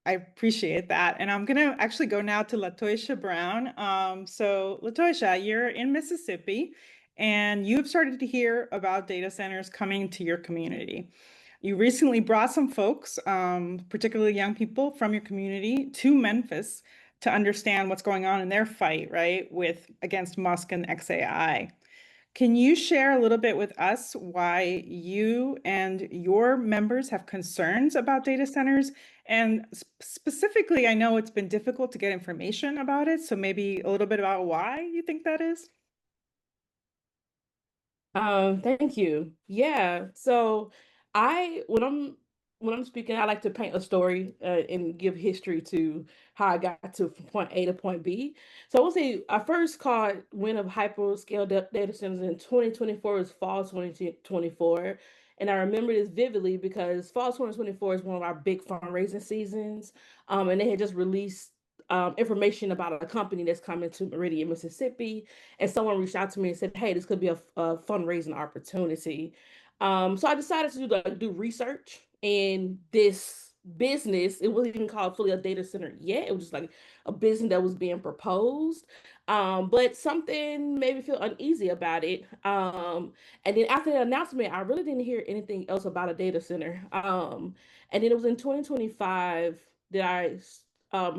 A: I appreciate that. And I'm gonna actually go now to LaToisha Brown. So LaToisha, you're in Mississippi and you've started to hear about data centers coming to your community. You recently brought some folks, particularly young people from your community, to Memphis to understand what's going on in their fight, right, against Musk and XAI. Can you share a little bit with us why you and your members have concerns about data centers? And specifically, I know it's been difficult to get information about it, so maybe a little bit about why you think that is?
D: Thank you. Yeah. So when I'm speaking, I like to paint a story and give history to how I got to from point A to point B. So I will say I first caught wind of hyperscale data centers in 2024, is fall 2024. And I remember this vividly because fall 2024 is one of our big fundraising seasons. And they had just released information about a company that's coming to Meridian, Mississippi, and someone reached out to me and said, "Hey, this could be a fundraising opportunity." So I decided to do research in this business. It wasn't even called fully a data center yet. It was just like a business that was being proposed. But something made me feel uneasy about it. And then after the announcement, I really didn't hear anything else about a data center. And then it was in 2025 that I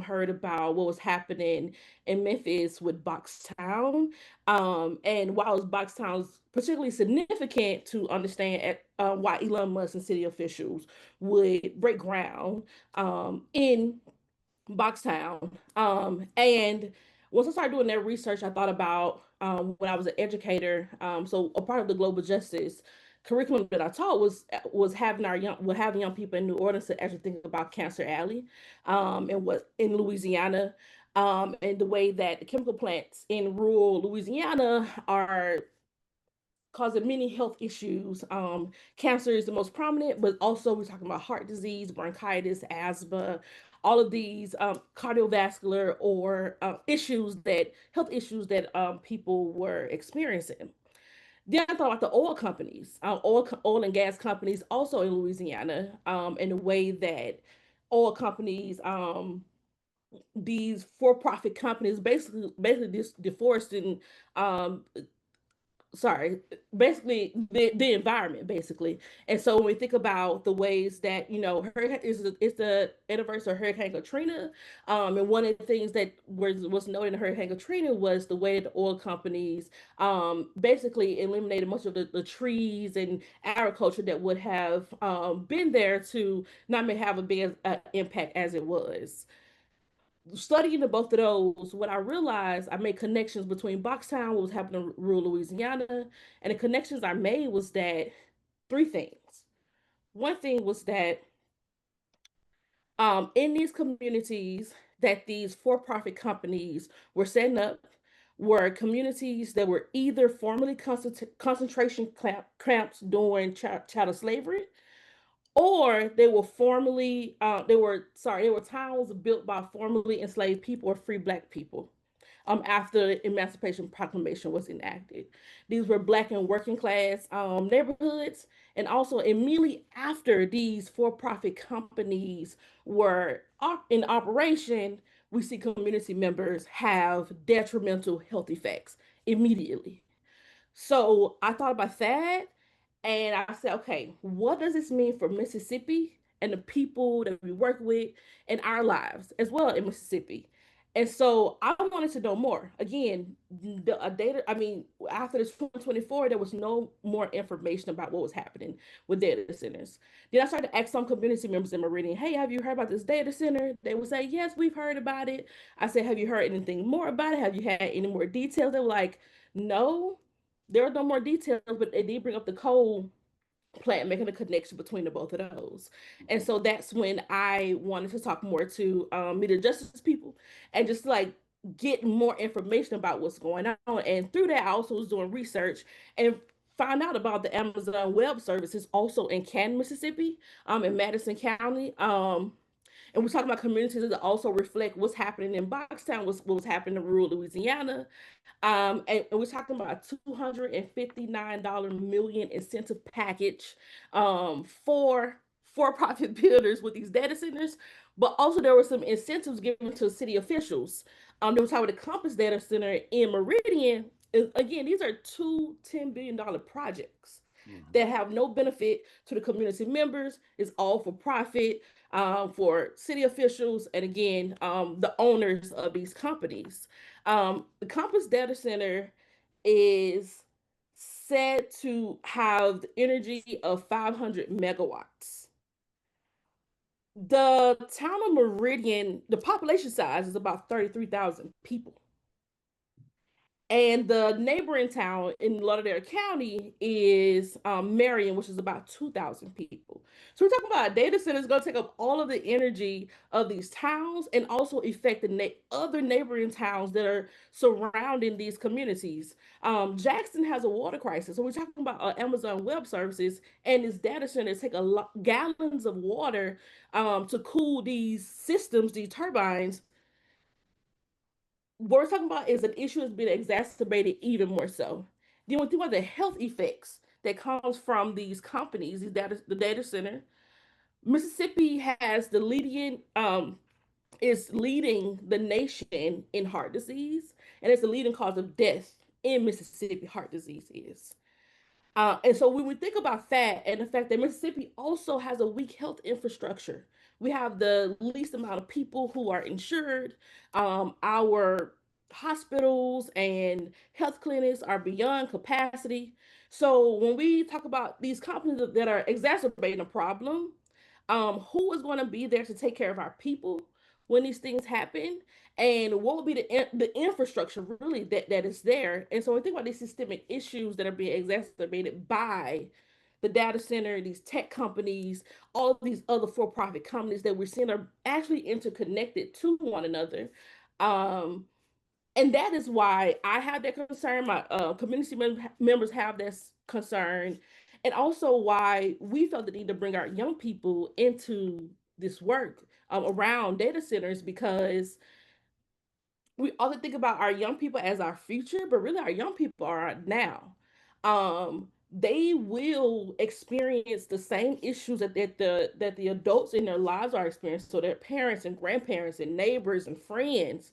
D: heard about what was happening in Memphis with Boxtown. And while Boxtown's particularly significant to understand why Elon Musk and city officials would break ground in Boxtown. And once I started doing that research, I thought about when I was an educator, so a part of the global justice curriculum that I taught was having having young people in New Orleans to actually think about Cancer Alley, and what in Louisiana, and the way that the chemical plants in rural Louisiana are causing many health issues. Cancer is the most prominent, but also we're talking about heart disease, bronchitis, asthma, all of these cardiovascular or health issues that people were experiencing. Then I thought about the oil companies, oil and gas companies, also in Louisiana, and the way that oil companies, these for-profit companies, basically deforesting, um, sorry, basically the environment, basically. And so when we think about the ways that, hurricane is the anniversary of Hurricane Katrina, and one of the things that was noted in Hurricane Katrina was the way the oil companies basically eliminated much of the trees and agriculture that would have been there to not may have a big impact as it was. Studying the both of those, what I realized, I made connections between Boxtown, what was happening in rural Louisiana, and the connections I made was that three things. One thing was that in these communities that these for-profit companies were setting up were communities that were either formerly concentration camps during chattel slavery, or they were towns built by formerly enslaved people or free Black people after the Emancipation Proclamation was enacted. These were Black and working class neighborhoods. And also immediately after these for-profit companies were in operation, we see community members have detrimental health effects immediately. So I thought about that, and I said, okay, what does this mean for Mississippi and the people that we work with in our lives as well in Mississippi? And so I wanted to know more. Again, after this 2024, there was no more information about what was happening with data centers. Then I started to ask some community members in Meridian, hey, have you heard about this data center? They would say, yes, we've heard about it. I said, have you heard anything more about it? Have you had any more details? They were like, no, there are no more details, but they did bring up the coal plant, making a connection between the both of those. And so that's when I wanted to talk more to MediaJustice people and just like get more information about what's going on. And through that, I also was doing research and found out about the Amazon Web Services also in Canton, Mississippi, in Madison County. And we're talking about communities that also reflect what's happening in Boxtown, what was happening in rural Louisiana. And we're talking about $259 million incentive package for-profit builders with these data centers. But also there were some incentives given to city officials. They were talking about the Compass Data Center in Meridian. Again, these are two $10 billion projects that have no benefit to the community members. It's all for profit for city officials and again, the owners of these companies. The Compass Data Center is said to have the energy of 500 megawatts. The town of Meridian, the population size is about 33,000 people. And the neighboring town in Lauderdale County is Marion, which is about 2,000 people. So we're talking about a data center is going to take up all of the energy of these towns and also affect the other neighboring towns that are surrounding these communities. Jackson has a water crisis. So we're talking about Amazon Web Services and this data center take gallons of water to cool these systems, these turbines. What we're talking about is an issue that's been exacerbated even more so. Then when we think about the health effects that comes from these companies, the data center, Mississippi has is leading the nation in heart disease, and it's the leading cause of death in Mississippi. Heart disease is. And so when we think about that and the fact that Mississippi also has a weak health infrastructure, we have the least amount of people who are insured. Our hospitals and health clinics are beyond capacity. So when we talk about these companies that are exacerbating a problem, who is going to be there to take care of our people when these things happen? And what will be the infrastructure really that is there? And so we think about these systemic issues that are being exacerbated by the data center, these tech companies, all of these other for-profit companies that we're seeing are actually interconnected to one another. And that is why I have that concern. My community members have this concern, and also why we felt the need to bring our young people into this work around data centers, because we often think about our young people as our future, but really our young people are now. They will experience the same issues that the adults in their lives are experiencing. So their parents and grandparents and neighbors and friends,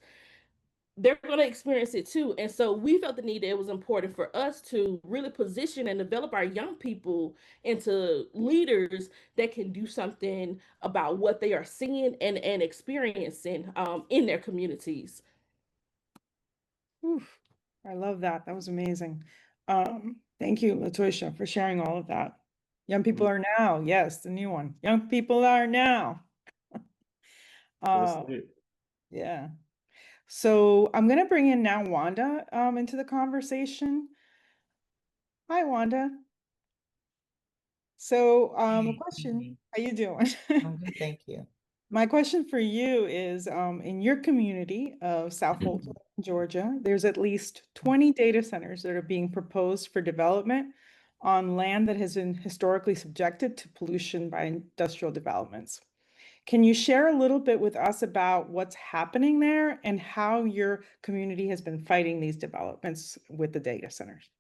D: they're going to experience it too. And so we felt the need that it was important for us to really position and develop our young people into leaders that can do something about what they are seeing and experiencing in their communities.
A: Oof, I love that. That was amazing. Thank you, Latoisha, for sharing all of that. Young people are now. Yes, the new one. Young people are now.
B: That's
A: Uh,
B: it.
A: yeah. So I'm gonna bring in now Wanda into the conversation. Hi, Wanda. So a question. How you doing?
E: I'm good, thank you.
A: My question for you is, in your community of South Fulton, Georgia, there's at least 20 data centers that are being proposed for development on land that has been historically subjected to pollution by industrial developments. Can you share a little bit with us about what's happening there and how your community has been fighting these developments with the data centers?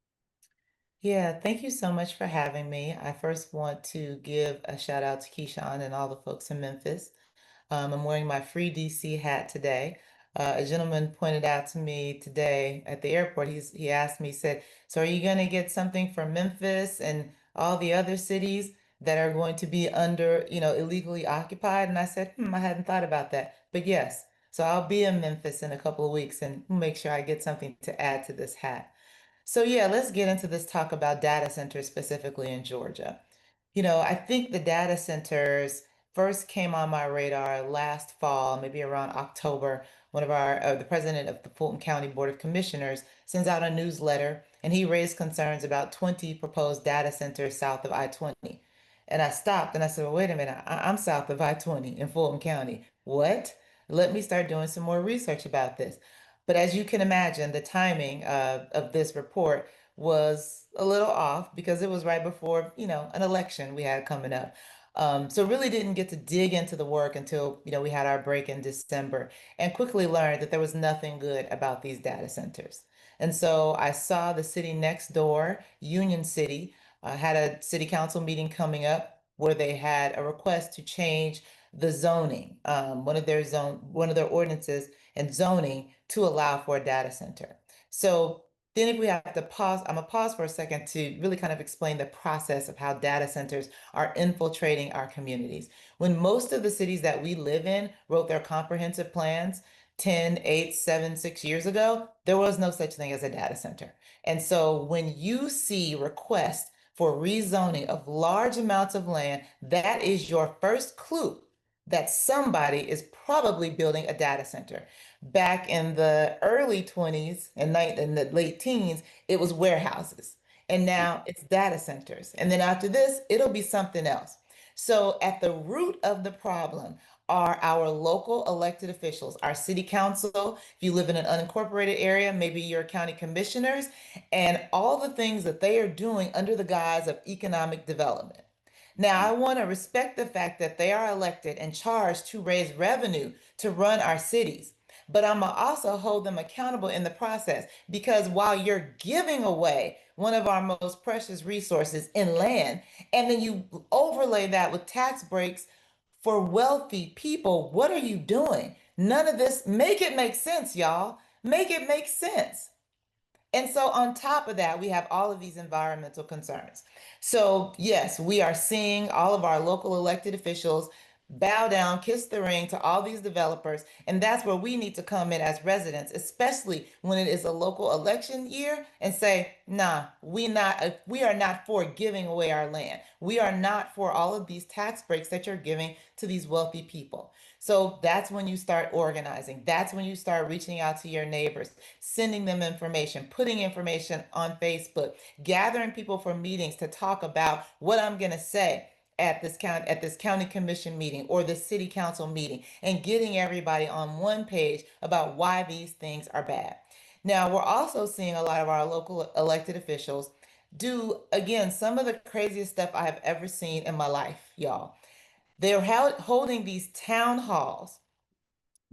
E: Yeah, thank you so much for having me. I first want to give a shout out to Keyshawn and all the folks in Memphis. I'm wearing my free DC hat today. A gentleman pointed out to me today at the airport. He asked me, he said, "So are you going to get something from Memphis and all the other cities that are going to be under, illegally occupied?" And I said, I hadn't thought about that. But yes, so I'll be in Memphis in a couple of weeks and make sure I get something to add to this hat. So yeah, let's get into this talk about data centers specifically in Georgia. I think the data centers first came on my radar last fall, maybe around October. The president of the Fulton County Board of Commissioners sends out a newsletter, and he raised concerns about 20 proposed data centers south of I-20. And I stopped and I said, well, wait a minute, I'm south of I-20 in Fulton County. What? Let me start doing some more research about this. But as you can imagine, the timing of this report was a little off because it was right before, an election we had coming up. So really didn't get to dig into the work until, we had our break in December and quickly learned that there was nothing good about these data centers. And so I saw the city next door, Union City, had a city council meeting coming up where they had a request to change the zoning, one of their ordinances and zoning to allow for a data center. So then if we have to pause, I'm gonna pause for a second to really kind of explain the process of how data centers are infiltrating our communities. When most of the cities that we live in wrote their comprehensive plans 10, 8, 7, 6 years ago, there was no such thing as a data center. And so when you see requests for rezoning of large amounts of land, that is your first clue that somebody is probably building a data center. Back in the early 20s and in the late teens, it was warehouses. And now it's data centers. And then after this, it'll be something else. So at the root of the problem are our local elected officials, our city council. If you live in an unincorporated area, maybe your county commissioners, and all the things that they are doing under the guise of economic development. Now, I want to respect the fact that they are elected and charged to raise revenue to run our cities. But I'm going to also hold them accountable in the process because while you're giving away one of our most precious resources in land, and then you overlay that with tax breaks for wealthy people, what are you doing? None of this, make it make sense, y'all. Make it make sense. And so on top of that, we have all of these environmental concerns. So yes, we are seeing all of our local elected officials bow down, kiss the ring to all these developers. And that's where we need to come in as residents, especially when it is a local election year, and say, nah, we are not for giving away our land. We are not for all of these tax breaks that you're giving to these wealthy people. So that's when you start organizing. That's when you start reaching out to your neighbors, sending them information, putting information on Facebook, gathering people for meetings to talk about what I'm going to say at this county commission meeting or the city council meeting, and getting everybody on one page about why these things are bad. Now, we're also seeing a lot of our local elected officials do, again, some of the craziest stuff I have ever seen in my life, y'all. They're holding these town halls,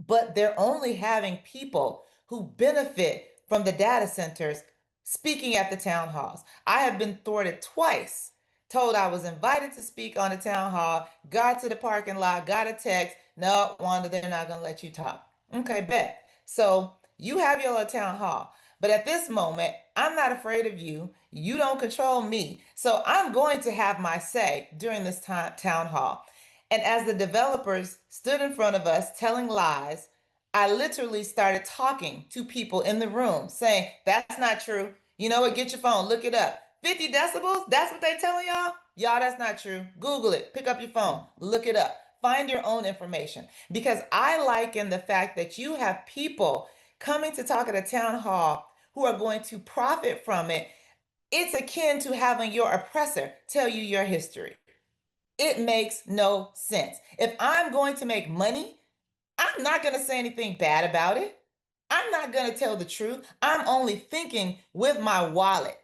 E: but they're only having people who benefit from the data centers speaking at the town halls. I have been thwarted twice, told I was invited to speak on the town hall, got to the parking lot, got a text, no, Wanda, they're not going to let you talk. Okay, bet. So you have your little town hall. But at this moment, I'm not afraid of you. You don't control me. So I'm going to have my say during this town hall. And as the developers stood in front of us telling lies, I literally started talking to people in the room saying, that's not true. You know what? Get your phone, look it up. 50 decibels? That's what they telling y'all? Y'all, that's not true. Google it, pick up your phone, look it up, find your own information. Because I liken the fact that you have people coming to talk at a town hall who are going to profit from it. It's akin to having your oppressor tell you your history. It makes no sense. If I'm going to make money, I'm not going to say anything bad about it. I'm not going to tell the truth. I'm only thinking with my wallet.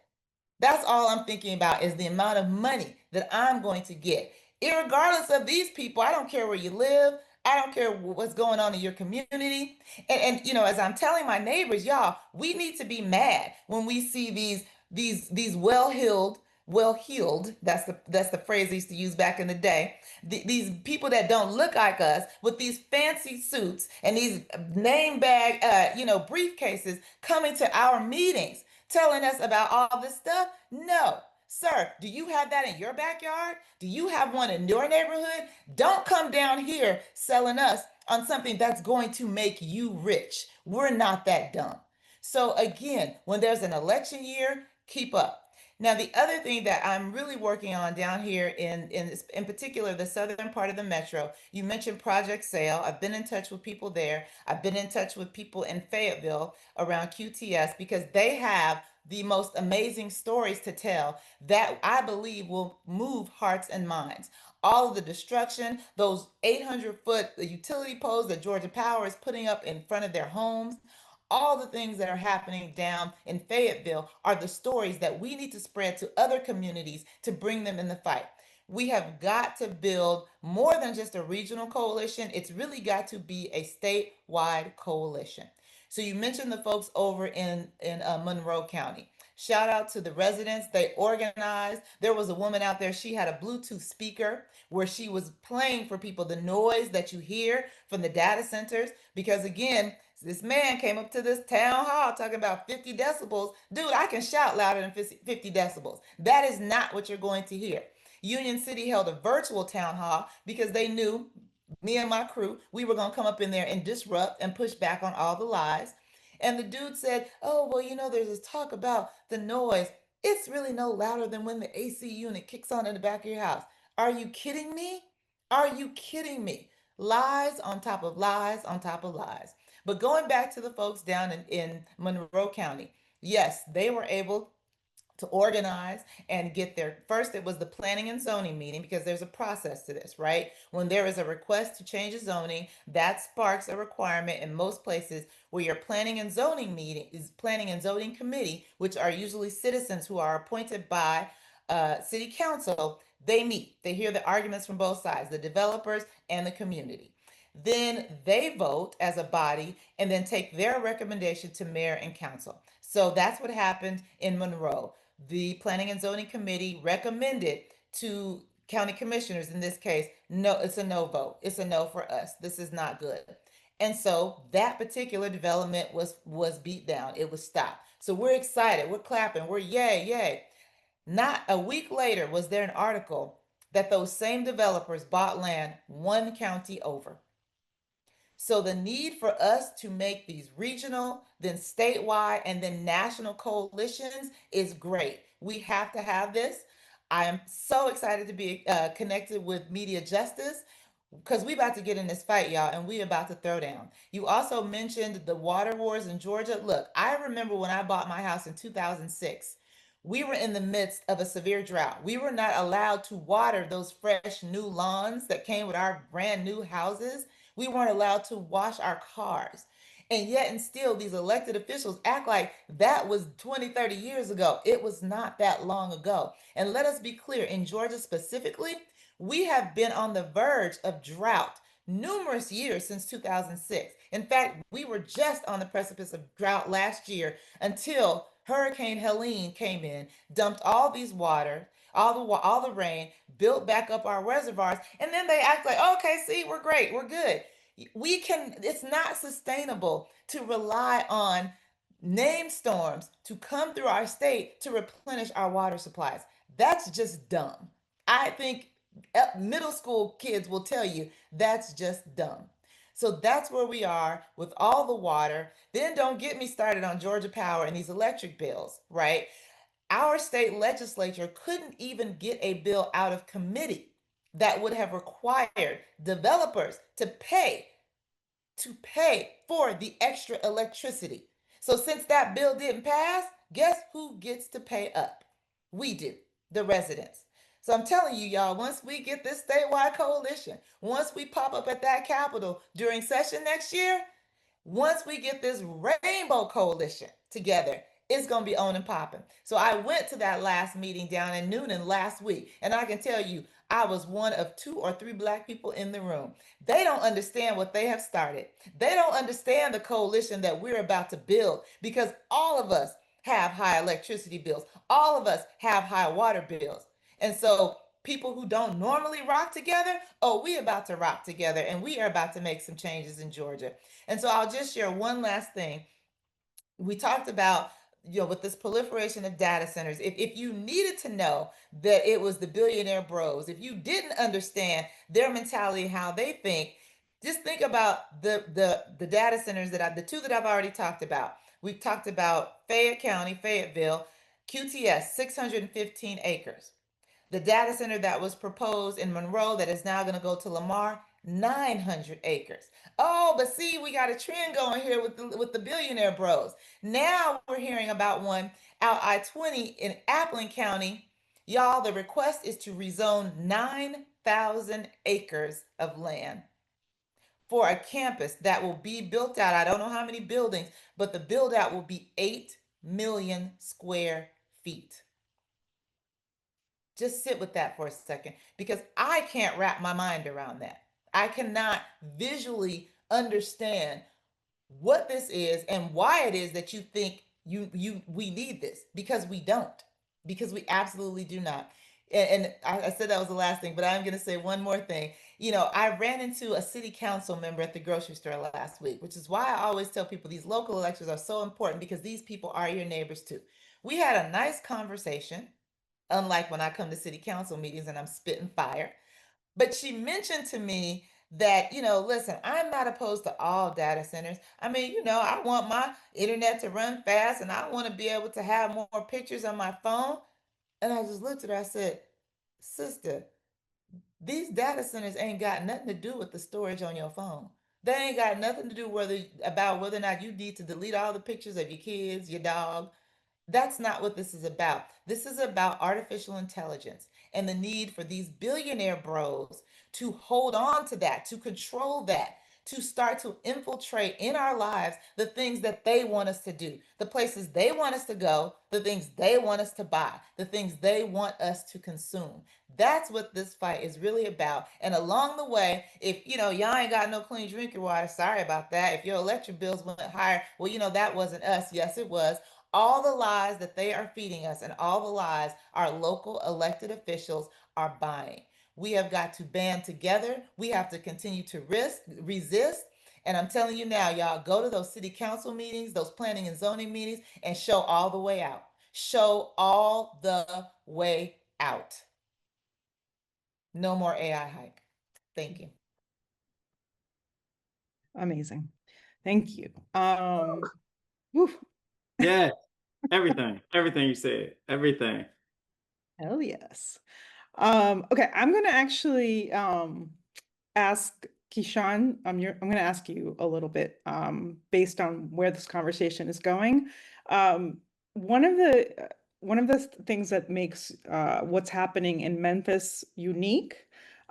E: That's all I'm thinking about, is the amount of money that I'm going to get. Irregardless of these people, I don't care where you live. I don't care what's going on in your community. And you know, as I'm telling my neighbors, y'all, we need to be mad when we see these well-heeled, that's the phrase I used to use back in the day. These people that don't look like us with these fancy suits and these name bag, briefcases coming to our meetings, telling us about all this stuff. No, sir, do you have that in your backyard? Do you have one in your neighborhood? Don't come down here selling us on something that's going to make you rich. We're not that dumb. So again, when there's an election year, keep up. Now, the other thing that I'm really working on down here in particular, the southern part of the metro, you mentioned Project Sale. I've been in touch with people there. I've been in touch with people in Fayetteville around QTS, because they have the most amazing stories to tell that I believe will move hearts and minds. All of the destruction, those 800-foot utility poles that Georgia Power is putting up in front of their homes, all the things that are happening down in Fayetteville are the stories that we need to spread to other communities to bring them in the fight. We have got to build more than just a regional coalition. It's really got to be a statewide coalition. So you mentioned the folks over in Monroe County. Shout out to the residents. They organized. There was a woman out there. She had a Bluetooth speaker where she was playing for people the noise that you hear from the data centers. Because again, this man came up to this town hall talking about 50 decibels. Dude, I can shout louder than 50 decibels. That is not what you're going to hear. Union City held a virtual town hall because they knew, me and my crew, we were going to come up in there and disrupt and push back on all the lies. And the dude said, oh, well, there's this talk about the noise. It's really no louder than when the AC unit kicks on in the back of your house. Are you kidding me? Are you kidding me? Lies on top of lies on top of lies. But going back to the folks down in Monroe County, yes, they were able to organize and get there. First, it was the planning and zoning meeting, because there's a process to this, right? When there is a request to change a zoning, that sparks a requirement in most places where your planning and zoning committee, which are usually citizens who are appointed by city council. They meet, they hear the arguments from both sides, the developers and the community. Then they vote as a body and then take their recommendation to mayor and council. So that's what happened in Monroe. The Planning and Zoning Committee recommended to county commissioners, in this case, no, it's a no vote. It's a no for us. This is not good. And so that particular development was beat down. It was stopped. So we're excited. We're clapping. We're yay, yay. Not a week later was there an article that those same developers bought land one county over. So the need for us to make these regional, then statewide, and then national coalitions is great. We have to have this. I am so excited to be connected with MediaJustice because we about to get in this fight, y'all, and we about to throw down. You also mentioned the water wars in Georgia. Look, I remember when I bought my house in 2006. We were in the midst of a severe drought. We were not allowed to water those fresh new lawns that came with our brand new houses. We weren't allowed to wash our cars. And yet, and still, these elected officials act like that was 20, 30 years ago. It was not that long ago. And let us be clear, in Georgia specifically, we have been on the verge of drought numerous years since 2006. In fact, we were just on the precipice of drought last year until Hurricane Helene came in, dumped all these water, all the rain, built back up our reservoirs, and then they act like, okay, see, we're great, we're good. It's not sustainable to rely on named storms to come through our state to replenish our water supplies. That's just dumb. I think middle school kids will tell you that's just dumb. So that's where we are with all the water. Then don't get me started on Georgia Power and these electric bills, right? Our state legislature couldn't even get a bill out of committee that would have required developers to pay for the extra electricity. So since that bill didn't pass, guess who gets to pay up? We do, the residents. So I'm telling you, y'all, once we get this statewide coalition, once we pop up at that Capitol during session next year, once we get this rainbow coalition together, it's going to be on and popping. So I went to that last meeting down in Noonan last week, and I can tell you, I was one of 2 or 3 Black people in the room. They don't understand what they have started. They don't understand the coalition that we're about to build because all of us have high electricity bills. All of us have high water bills. And so people who don't normally rock together, oh, we about to rock together and we are about to make some changes in Georgia. And so I'll just share one last thing. We talked about, with this proliferation of data centers, if you needed to know that it was the billionaire bros, if you didn't understand their mentality, how they think, just think about the data centers the 2 that I've already talked about. We've talked about Fayette County, Fayetteville, QTS, 615 acres. The data center that was proposed in Monroe that is now going to go to Lamar, 900 acres. Oh, but see, we got a trend going here with the billionaire bros. Now we're hearing about one out I-20 in Appling County. Y'all, the request is to rezone 9,000 acres of land for a campus that will be built out. I don't know how many buildings, but the build out will be 8 million square feet. Just sit with that for a second because I can't wrap my mind around that. I cannot visually understand what this is and why it is that you think we need this, because we don't, because we absolutely do not. And I said that was the last thing, but I'm going to say one more thing. I ran into a city council member at the grocery store last week, which is why I always tell people these local elections are so important, because these people are your neighbors too. We had a nice conversation, unlike when I come to city council meetings and I'm spitting fire. But she mentioned to me that, listen, I'm not opposed to all data centers. I mean, I want my internet to run fast and I want to be able to have more pictures on my phone. And I just looked at her, I said, sister, these data centers ain't got nothing to do with the storage on your phone. They ain't got nothing to do about whether or not you need to delete all the pictures of your kids, your dog. That's not what this is about. This is about artificial intelligence and the need for these billionaire bros to hold on to that, to control that, to start to infiltrate in our lives the things that they want us to do, the places they want us to go, the things they want us to buy, the things they want us to consume. That's what this fight is really about. And along the way, if y'all ain't got no clean drinking water, sorry about that. If your electric bills went higher, well, that wasn't us. Yes, it was. All the lies that they are feeding us and all the lies our local elected officials are buying. We have got to band together. We have to continue to resist. And I'm telling you now, y'all, go to those city council meetings, those planning and zoning meetings, and show all the way out. Show all the way out. No more AI hype. Thank you.
A: Amazing. Thank you. Whew,
B: Yeah, everything you said, everything.
A: hell yes. Okay, I'm gonna actually ask Kishan, I'm gonna ask you a little bit based on where this conversation is going. Um, one of the things that makes what's happening in Memphis unique,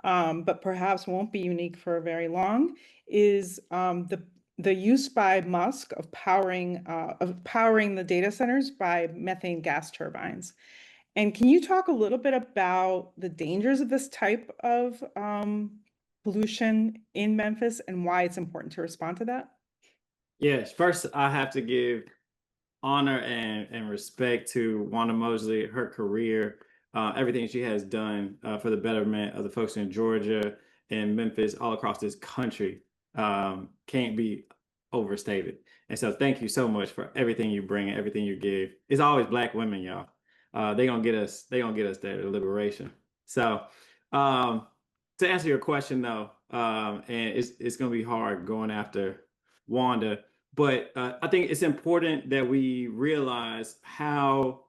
A: but perhaps won't be unique for very long, is the use by Musk of powering the data centers by methane gas turbines. And can you talk a little bit about the dangers of this type of pollution in Memphis and why it's important to respond to that?
B: Yes, first I have to give honor and respect to Wanda Mosley, her career, everything she has done for the betterment of the folks in Georgia and Memphis, all across this country, can't be overstated. And so thank you so much for everything you bring and everything you give. It's always Black women, y'all. They gonna get us there to liberation. So to answer your question though, and it's gonna be hard going after Wanda. But I think it's important that we realize how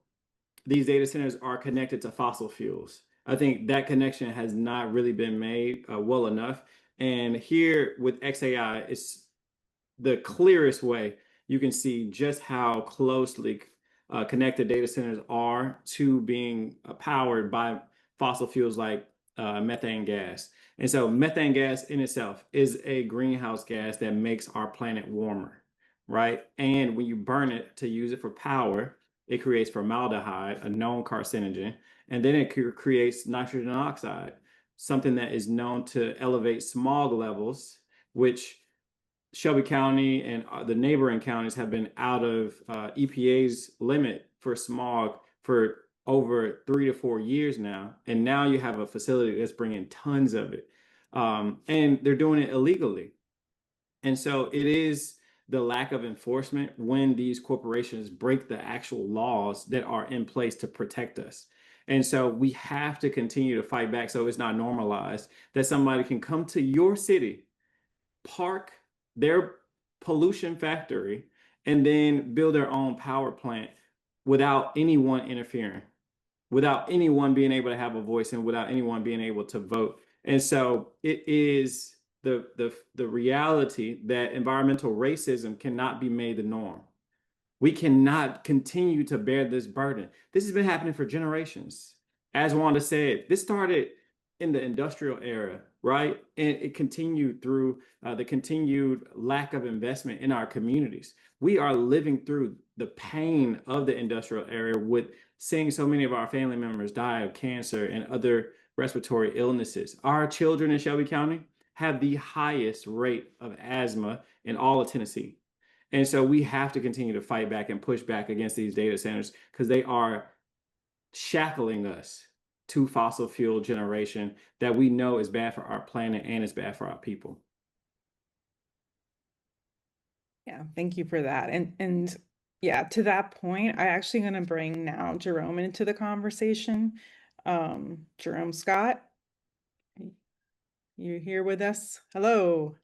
B: these data centers are connected to fossil fuels. I think that connection has not really been made well enough. And here with XAI, it's the clearest way you can see just how closely connected data centers are to being powered by fossil fuels like methane gas. And so methane gas in itself is a greenhouse gas that makes our planet warmer, right? And when you burn it to use it for power, it creates formaldehyde, a known carcinogen, and then it creates nitrogen oxide, something that is known to elevate smog levels, which Shelby County and the neighboring counties have been out of EPA's limit for smog for over 3 to 4 years now. And now you have a facility that's bringing tons of it. And they're doing it illegally. And so it is the lack of enforcement when these corporations break the actual laws that are in place to protect us. And so we have to continue to fight back so it's not normalized that somebody can come to your city, park their pollution factory, and then build their own power plant without anyone interfering, without anyone being able to have a voice, and without anyone being able to vote. And so it is the reality that environmental racism cannot be made the norm. We cannot continue to bear this burden. This has been happening for generations. As Wanda said, this started in the industrial era, right? And it continued through the continued lack of investment in our communities. We are living through the pain of the industrial era with seeing so many of our family members die of cancer and other respiratory illnesses. Our children in Shelby County have the highest rate of asthma in all of Tennessee. And so we have to continue to fight back and push back against these data centers because they are shackling us to fossil fuel generation that we know is bad for our planet and is bad for our people.
A: Yeah, thank you for that. And yeah, to that point, I actually going to bring now Jerome into the conversation. Jerome Scott, you here with us? Hello.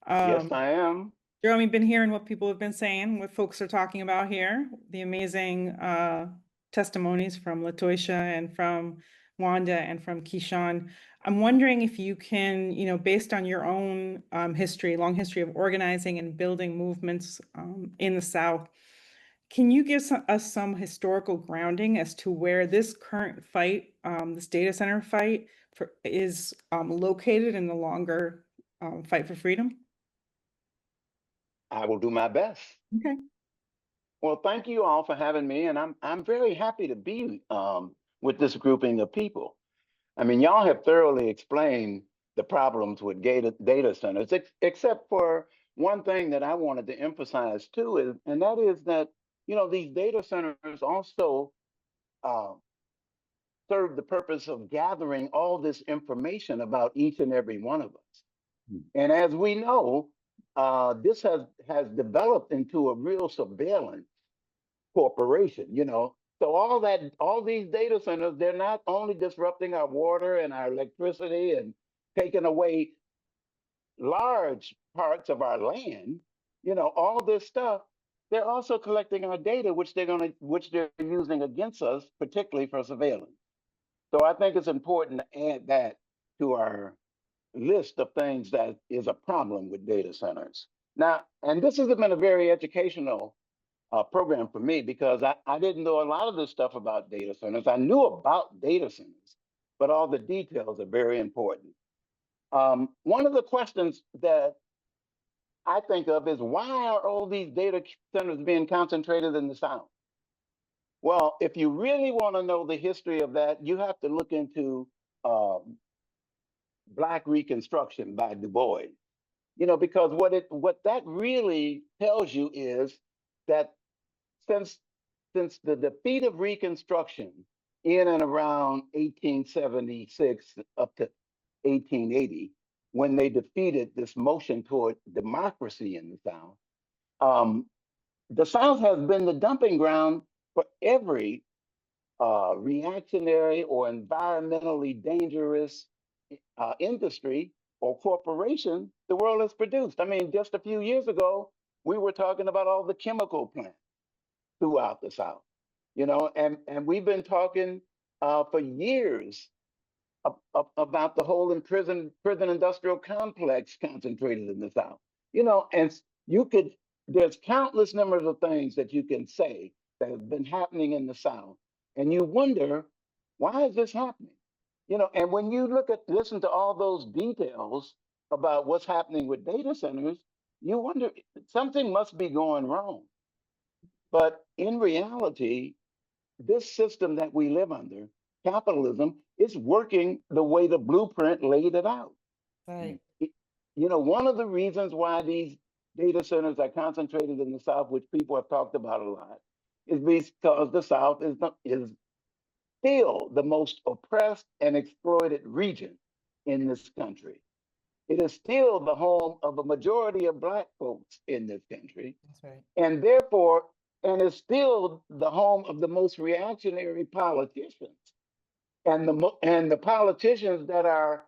F: Yes, I am.
A: Jerome, you've been hearing what people have been saying, what folks are talking about here, the amazing testimonies from Latoisha and from Wanda and from Keyshawn. I'm wondering if you can, based on your own history, long history of organizing and building movements in the South, can you give us some historical grounding as to where this current fight, this data center fight, is located in the longer fight for freedom?
F: I will do my best.
A: Okay.
F: Well, thank you all for having me, and I'm very happy to be with this grouping of people. I mean, y'all have thoroughly explained the problems with data centers, except for one thing that I wanted to emphasize too, and that is that these data centers also serve the purpose of gathering all this information about each and every one of us. And as we know, this has developed into a real surveillance corporation. So all these data centers, they're not only disrupting our water and our electricity and taking away large parts of our land, all this stuff, they're also collecting our data, which they're using against us, particularly for surveillance. So I think it's important to add that to our list of things that is a problem with data centers. Now, and this has been a very educational program for me because I didn't know a lot of this stuff about data centers. I knew about data centers, but all the details are very important. One of the questions that I think of is why are all these data centers being concentrated in the South? Well, if you really want to know the history of that, you have to look into Black Reconstruction by Du Bois. Because what that really tells you is that since the defeat of Reconstruction in and around 1876 up to 1880, when they defeated this motion toward democracy in the South, the South has been the dumping ground for every reactionary or environmentally dangerous industry or corporation the world has produced. I mean, just a few years ago, we were talking about all the chemical plants throughout the South, and we've been talking for years about the whole prison industrial complex concentrated in the South, and there's countless numbers of things that you can say that have been happening in the South, and you wonder, why is this happening? And when you listen to all those details about what's happening with data centers, you wonder, something must be going wrong. But in reality, this system that we live under, capitalism, is working the way the blueprint laid it out.
E: Right.
F: One of the reasons why these data centers are concentrated in the South, which people have talked about a lot, is because the South is still the most oppressed and exploited region in this country. It is still the home of a majority of Black folks in this country.
E: That's right.
F: And therefore, and it's still the home of the most reactionary politicians and the politicians that are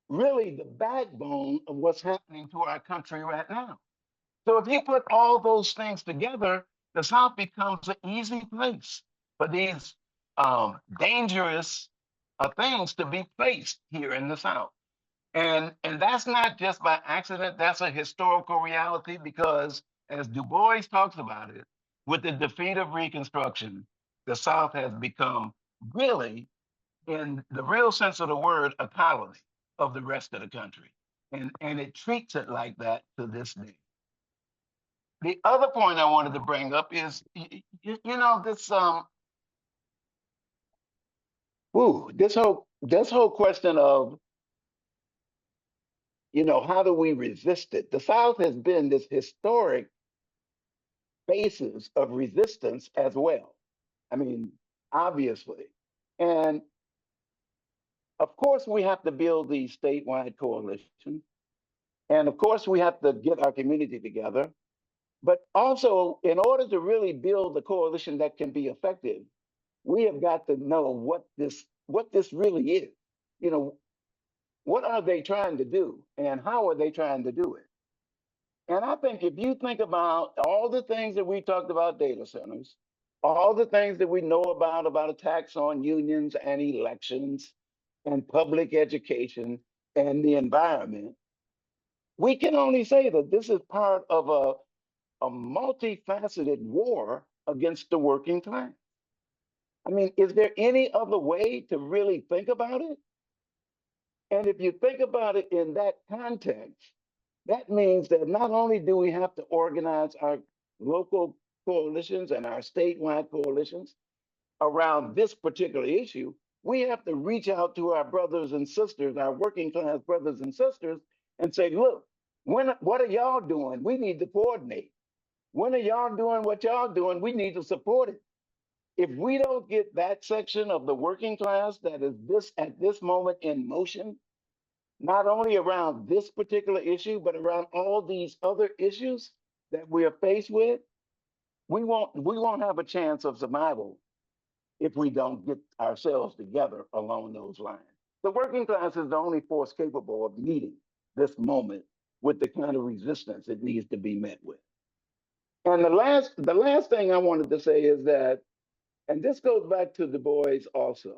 F: really the backbone of what's happening to our country right now. So if you put all those things together, the South becomes an easy place for these dangerous things to be placed here in the South. And that's not just by accident, that's a historical reality because as Du Bois talks about it, with the defeat of Reconstruction, the South has become really, in the real sense of the word, a colony of the rest of the country. And it treats it like that to this day. The other point I wanted to bring up is, this this whole question of, how do we resist it? The South has been this historic basis of resistance as well. I mean, obviously. And of course, we have to build these statewide coalitions. And of course, we have to get our community together. But also, in order to really build a coalition that can be effective, we have got to know what this really is. What are they trying to do and how are they trying to do it? And I think if you think about all the things that we talked about data centers, all the things that we know about attacks on unions and elections and public education and the environment, we can only say that this is part of a multifaceted war against the working class. I mean, is there any other way to really think about it? And if you think about it in that context, that means that not only do we have to organize our local coalitions and our statewide coalitions around this particular issue, we have to reach out to our brothers and sisters, our working class brothers and sisters, and say, look, what are y'all doing? We need to coordinate. When are y'all doing what y'all doing? We need to support it. If we don't get that section of the working class that is at this moment in motion, not only around this particular issue, but around all these other issues that we are faced with, we won't have a chance of survival if we don't get ourselves together along those lines. The working class is the only force capable of meeting this moment with the kind of resistance it needs to be met with. And the last thing I wanted to say is that, and this goes back to Du Bois also,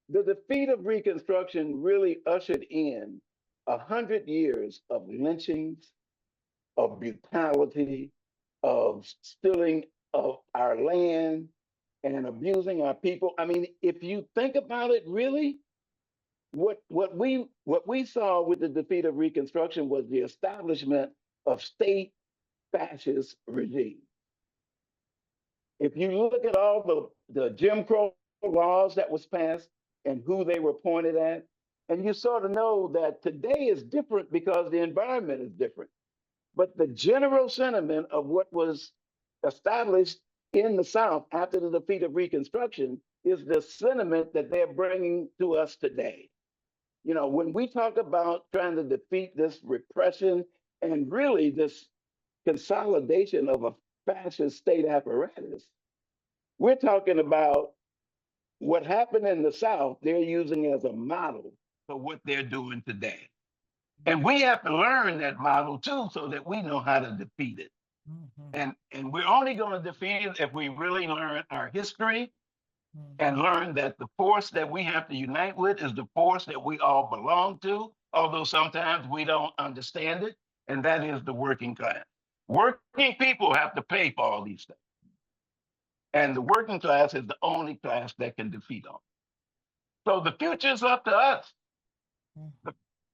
F: the defeat of Reconstruction really ushered in 100 years of lynchings, of brutality, of stealing of our land and abusing our people. I mean, if you think about it, really, what we saw with the defeat of Reconstruction was the establishment of state fascist regime. If you look at all the Jim Crow laws that was passed and who they were pointed at, and you sort of know that today is different because the environment is different. But the general sentiment of what was established in the South after the defeat of Reconstruction is the sentiment that they're bringing to us today. You know, when we talk about trying to defeat this repression and really this consolidation of a fascist state apparatus, we're talking about what happened in the South, they're using as a model for what they're doing today. And we have to learn that model too, so that we know how to defeat it. And we're only going to defeat it if we really learn our history and learn that the force that we have to unite with is the force that we all belong to, although sometimes we don't understand it, and that is the working class. Working people have to pay for all these things. And the working class is the only class that can defeat them. So the future is up to us.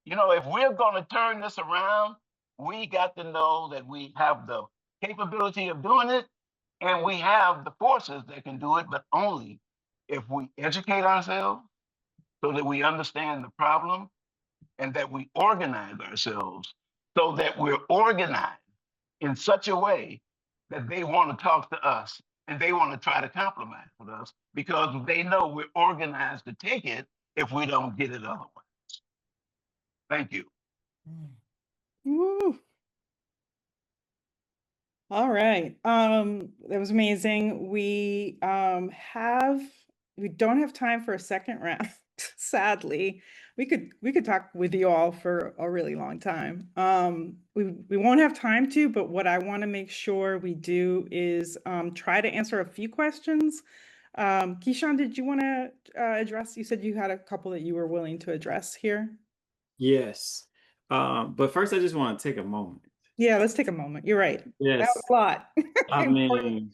F: You know, if we're going to turn this around, we got to know that we have the capability of doing it, and we have the forces that can do it, but only if we educate ourselves so that we understand the problem and that we organize ourselves so that we're organized in such a way that they want to talk to us and they want to try to compromise with us because they know we're organized to take it if we don't get it otherwise. Thank you.
A: Woo. All right. That was amazing. We don't have time for a second round, sadly. We could talk with you all for a really long time. We won't have time to, but what I want to make sure we do is try to answer a few questions. Keyshawn, did you want to address? You said you had a couple that you were willing to address here.
B: Yes. But first, I just want to take a moment.
A: Yeah, let's take a moment. You're right. That
B: Yes.
A: was a lot.
B: I mean,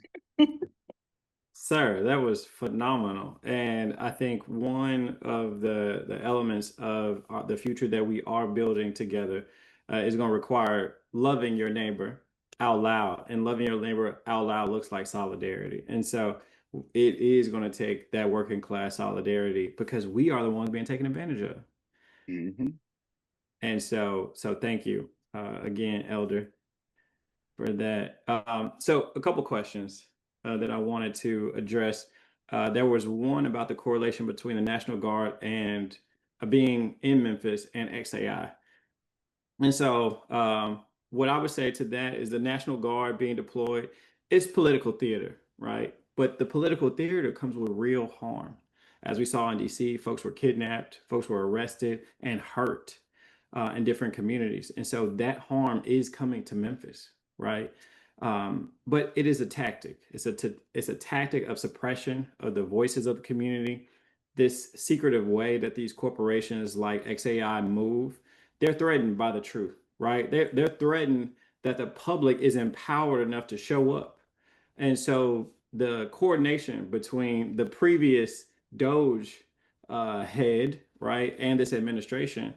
B: sir, that was phenomenal. And I think one of the elements of the future that we are building together is going to require loving your neighbor out loud. And loving your neighbor out loud looks like solidarity. And so it is going to take that working class solidarity because we are the ones being taken advantage of. And so thank you again, Elder, for that. So a couple questions that I wanted to address. There was one about the correlation between the National Guard and being in Memphis and XAI. And so what I would say to that is the National Guard being deployed is political theater, right? But the political theater comes with real harm. As we saw in DC, folks were kidnapped, folks were arrested and hurt in different communities. And so that harm is coming to Memphis, right? But it is a tactic. It's a tactic of suppression of the voices of the community. This secretive way that these corporations like XAI move, they're threatened by the truth, right? They're threatened that the public is empowered enough to show up. And so the coordination between the previous Doge head, right, and this administration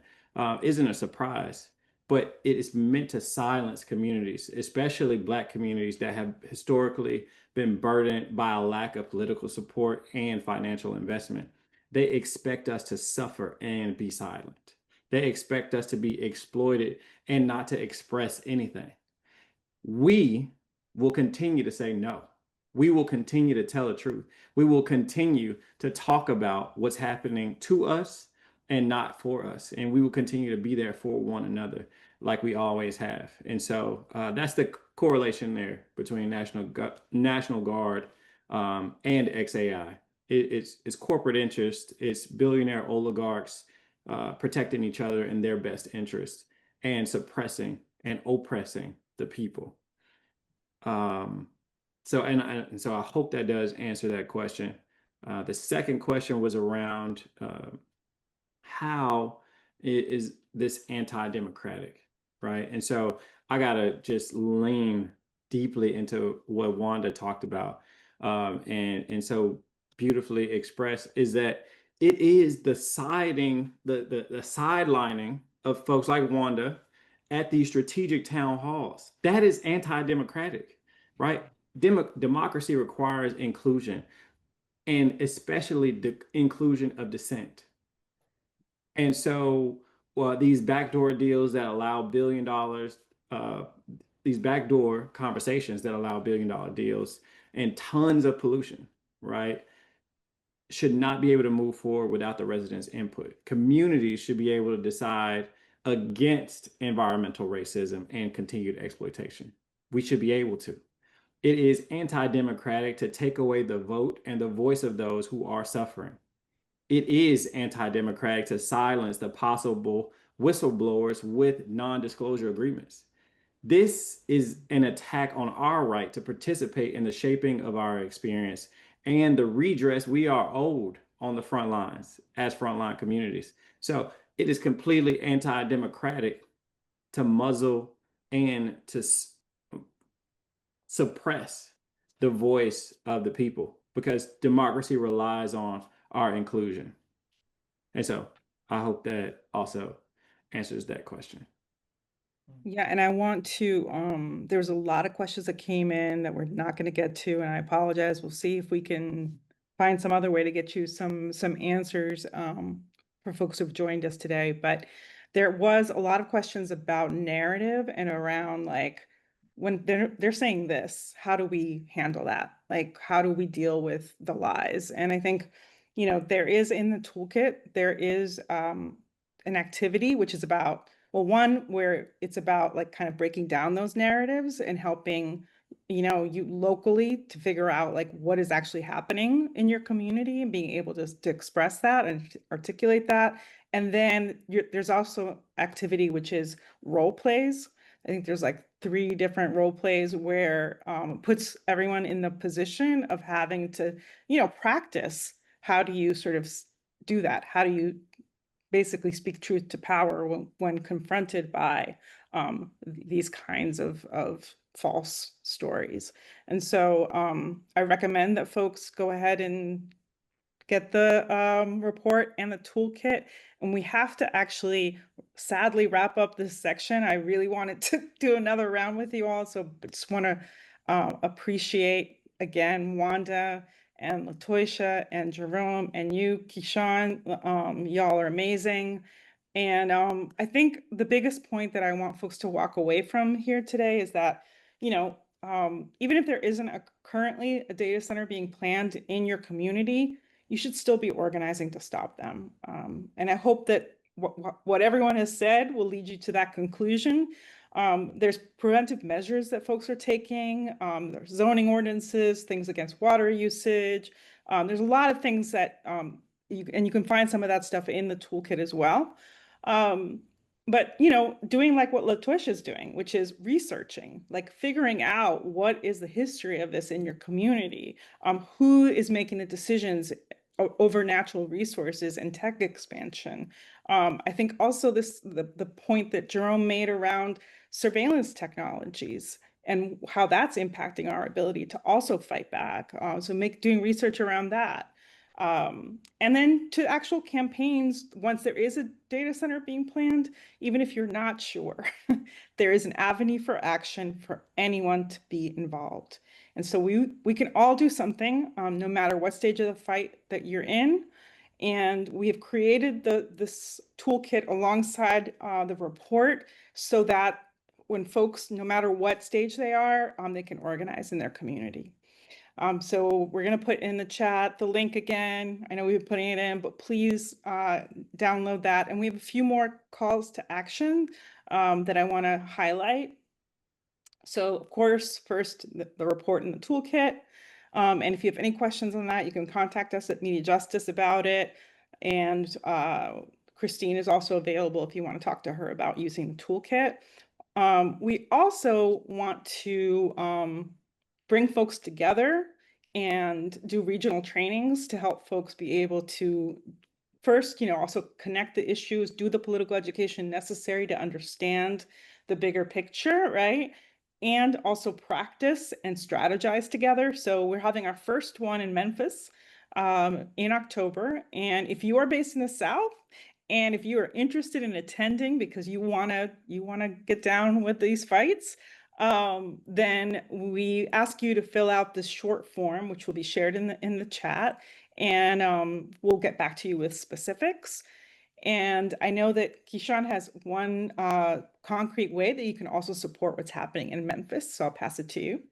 B: isn't a surprise, but it is meant to silence communities, especially Black communities that have historically been burdened by a lack of political support and financial investment. They expect us to suffer and be silent. They expect us to be exploited and not to express anything. We will continue to say no. We will continue to tell the truth. We will continue to talk about what's happening to us and not for us. And we will continue to be there for one another like we always have. And so that's the correlation there between National Guard and XAI. It's corporate interest. It's billionaire oligarchs protecting each other in their best interest and suppressing and oppressing the people. So I hope that does answer that question. The second question was around how is this anti-democratic, right? And so I gotta just lean deeply into what Wanda talked about, and so beautifully expressed is that it is the sidelining of folks like Wanda at these strategic town halls. That is anti-democratic, right? Democracy requires inclusion, and especially the inclusion of dissent. And so these backdoor deals that allow $1 billion, these backdoor conversations that allow $1 billion deals and tons of pollution, right, should not be able to move forward without the residents' input. Communities should be able to decide against environmental racism and continued exploitation. We should be able to. It is anti-democratic to take away the vote and the voice of those who are suffering. It is anti-democratic to silence the possible whistleblowers with non-disclosure agreements. This is an attack on our right to participate in the shaping of our experience and the redress we are owed on the front lines as frontline communities. So it is completely anti-democratic to muzzle and to suppress the voice of the people, because democracy relies on our inclusion. And so I hope that also answers that question.
A: Yeah, and I want to, there's a lot of questions that came in that we're not going to get to, and I apologize. We'll see if we can find some other way to get you some answers for folks who've joined us today. But there was a lot of questions about narrative and around, like, when they're saying this, how do we handle that? Like, how do we deal with the lies? And I think, you know, there is in the toolkit, there is an activity which is about, well, one where it's about like kind of breaking down those narratives and helping, you know, you locally to figure out like what is actually happening in your community and being able to express that and articulate that. And then there's also activity which is role plays. I think there's like 3 different role plays where puts everyone in the position of having to, you know, practice. How do you sort of do that? How do you basically speak truth to power when confronted by these kinds of false stories? And so I recommend that folks go ahead and get the report and the toolkit. And we have to actually sadly wrap up this section. I really wanted to do another round with you all. So I just want to appreciate again, Wanda and Latoisha and Jerome and you, Keyshawn. Y'all are amazing. And I think the biggest point that I want folks to walk away from here today is that, you know, even if there isn't currently a data center being planned in your community, you should still be organizing to stop them. And I hope that what everyone has said will lead you to that conclusion. There's preventive measures that folks are taking. There's zoning ordinances, things against water usage. There's a lot of things that, you can find some of that stuff in the toolkit as well. But, you know, doing like what Latoisha is doing, which is researching, like figuring out what is the history of this in your community, who is making the decisions over natural resources and tech expansion. I think also the point that Jerome made around surveillance technologies and how that's impacting our ability to also fight back. So doing research around that. And then to actual campaigns, once there is a data center being planned, even if you're not sure, there is an avenue for action for anyone to be involved. And so we can all do something, no matter what stage of the fight that you're in. And we have created this toolkit alongside the report so that when folks, no matter what stage they are, they can organize in their community. So we're going to put in the chat the link again. I know we've been putting it in, but please download that. And we have a few more calls to action that I want to highlight. So of course, first the report and the toolkit. And if you have any questions on that, you can contact us at MediaJustice about it. And Christine is also available if you want to talk to her about using the toolkit. We also want to bring folks together and do regional trainings to help folks be able to first, also connect the issues, do the political education necessary to understand the bigger picture, right? And also practice and strategize together. So we're having our first one in Memphis in October. And if you are based in the South, and if you are interested in attending because you wanna get down with these fights, then we ask you to fill out this short form, which will be shared in the chat, and we'll get back to you with specifics. And I know that Keyshawn has one concrete way that you can also support what's happening in Memphis, so I'll pass it to you.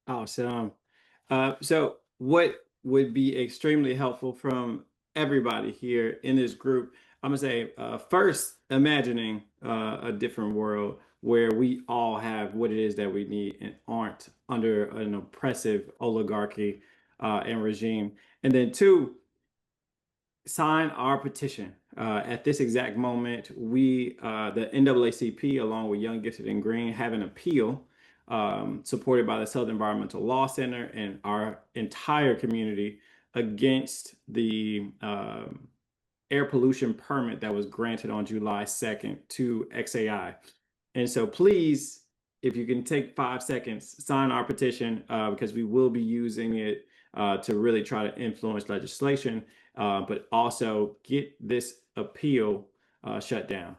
B: Awesome. So what would be extremely helpful from everybody here in this group, I'm gonna say first, imagining a different world where we all have what it is that we need and aren't under an oppressive oligarchy and regime. And then two, sign our petition. At this exact moment, we, the NAACP, along with Young, Gifted, and Green, have an appeal supported by the Southern Environmental Law Center and our entire community against the air pollution permit that was granted on July 2nd to XAI. And so please, if you can take 5 seconds, sign our petition because we will be using it to really try to influence legislation, but also get this appeal shut down.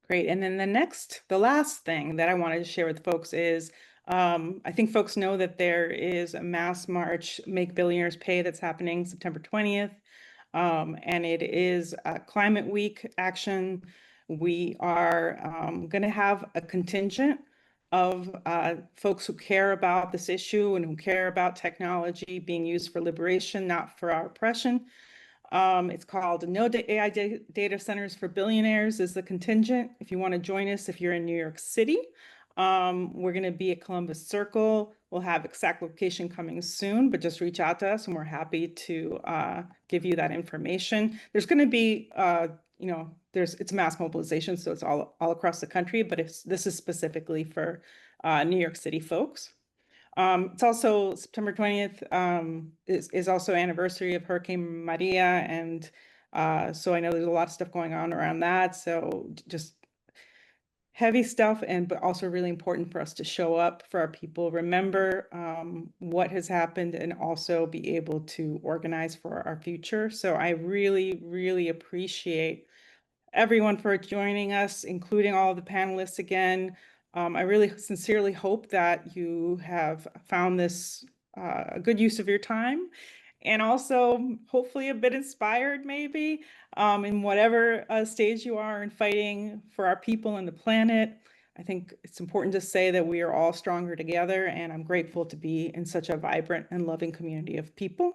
A: Great. And then the last thing that I wanted to share with folks is I think folks know that there is a mass march, Make Billionaires Pay, that's happening September 20th. And it is a Climate Week action. We are going to have a contingent of folks who care about this issue and who care about technology being used for liberation, not for our oppression. It's called No AI Data Centers for Billionaires is the contingent. If you want to join us, if you're in New York City, we're going to be at Columbus Circle. We'll have exact location coming soon, but just reach out to us and we're happy to give you that information. There's going to be, it's mass mobilization, so it's all across the country, but this is specifically for New York City folks. It's also September 20th is also anniversary of Hurricane Maria. And so I know there's a lot of stuff going on around that. So just heavy stuff, but also really important for us to show up for our people, remember what has happened, and also be able to organize for our future. So I really, really appreciate everyone for joining us, including all the panelists again. I really sincerely hope that you have found this a good use of your time, and also hopefully a bit inspired maybe in whatever stage you are in fighting for our people and the planet. I think it's important to say that we are all stronger together, and I'm grateful to be in such a vibrant and loving community of people.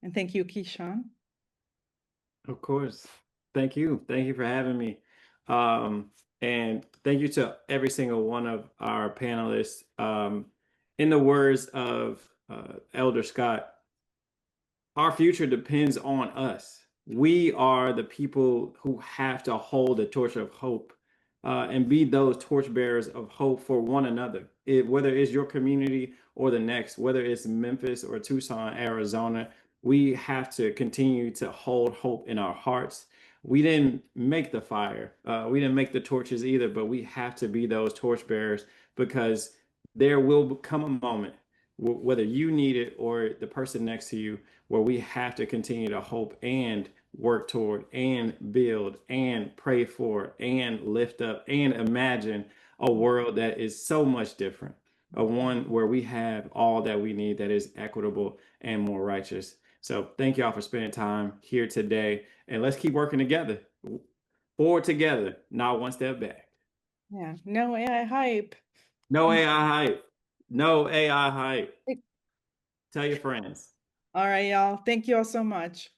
A: And thank you, Keyshawn.
B: Of course. Thank you. Thank you for having me. And thank you to every single one of our panelists. In the words of Elder Scott, our future depends on us. We are the people who have to hold the torch of hope and be those torchbearers of hope for one another. Whether it's your community or the next, whether it's Memphis or Tucson, Arizona, we have to continue to hold hope in our hearts. We didn't make the fire. We didn't make the torches either, but we have to be those torchbearers because there will come a moment, whether you need it or the person next to you, where we have to continue to hope and work toward and build and pray for and lift up and imagine a world that is so much different, a one where we have all that we need, that is equitable and more righteous. So thank y'all for spending time here today, and let's keep working together. Forward together, not one step back.
A: Yeah, no AI hype.
B: No AI hype. No AI hype. Tell your friends.
A: All right, y'all. Thank you all so much.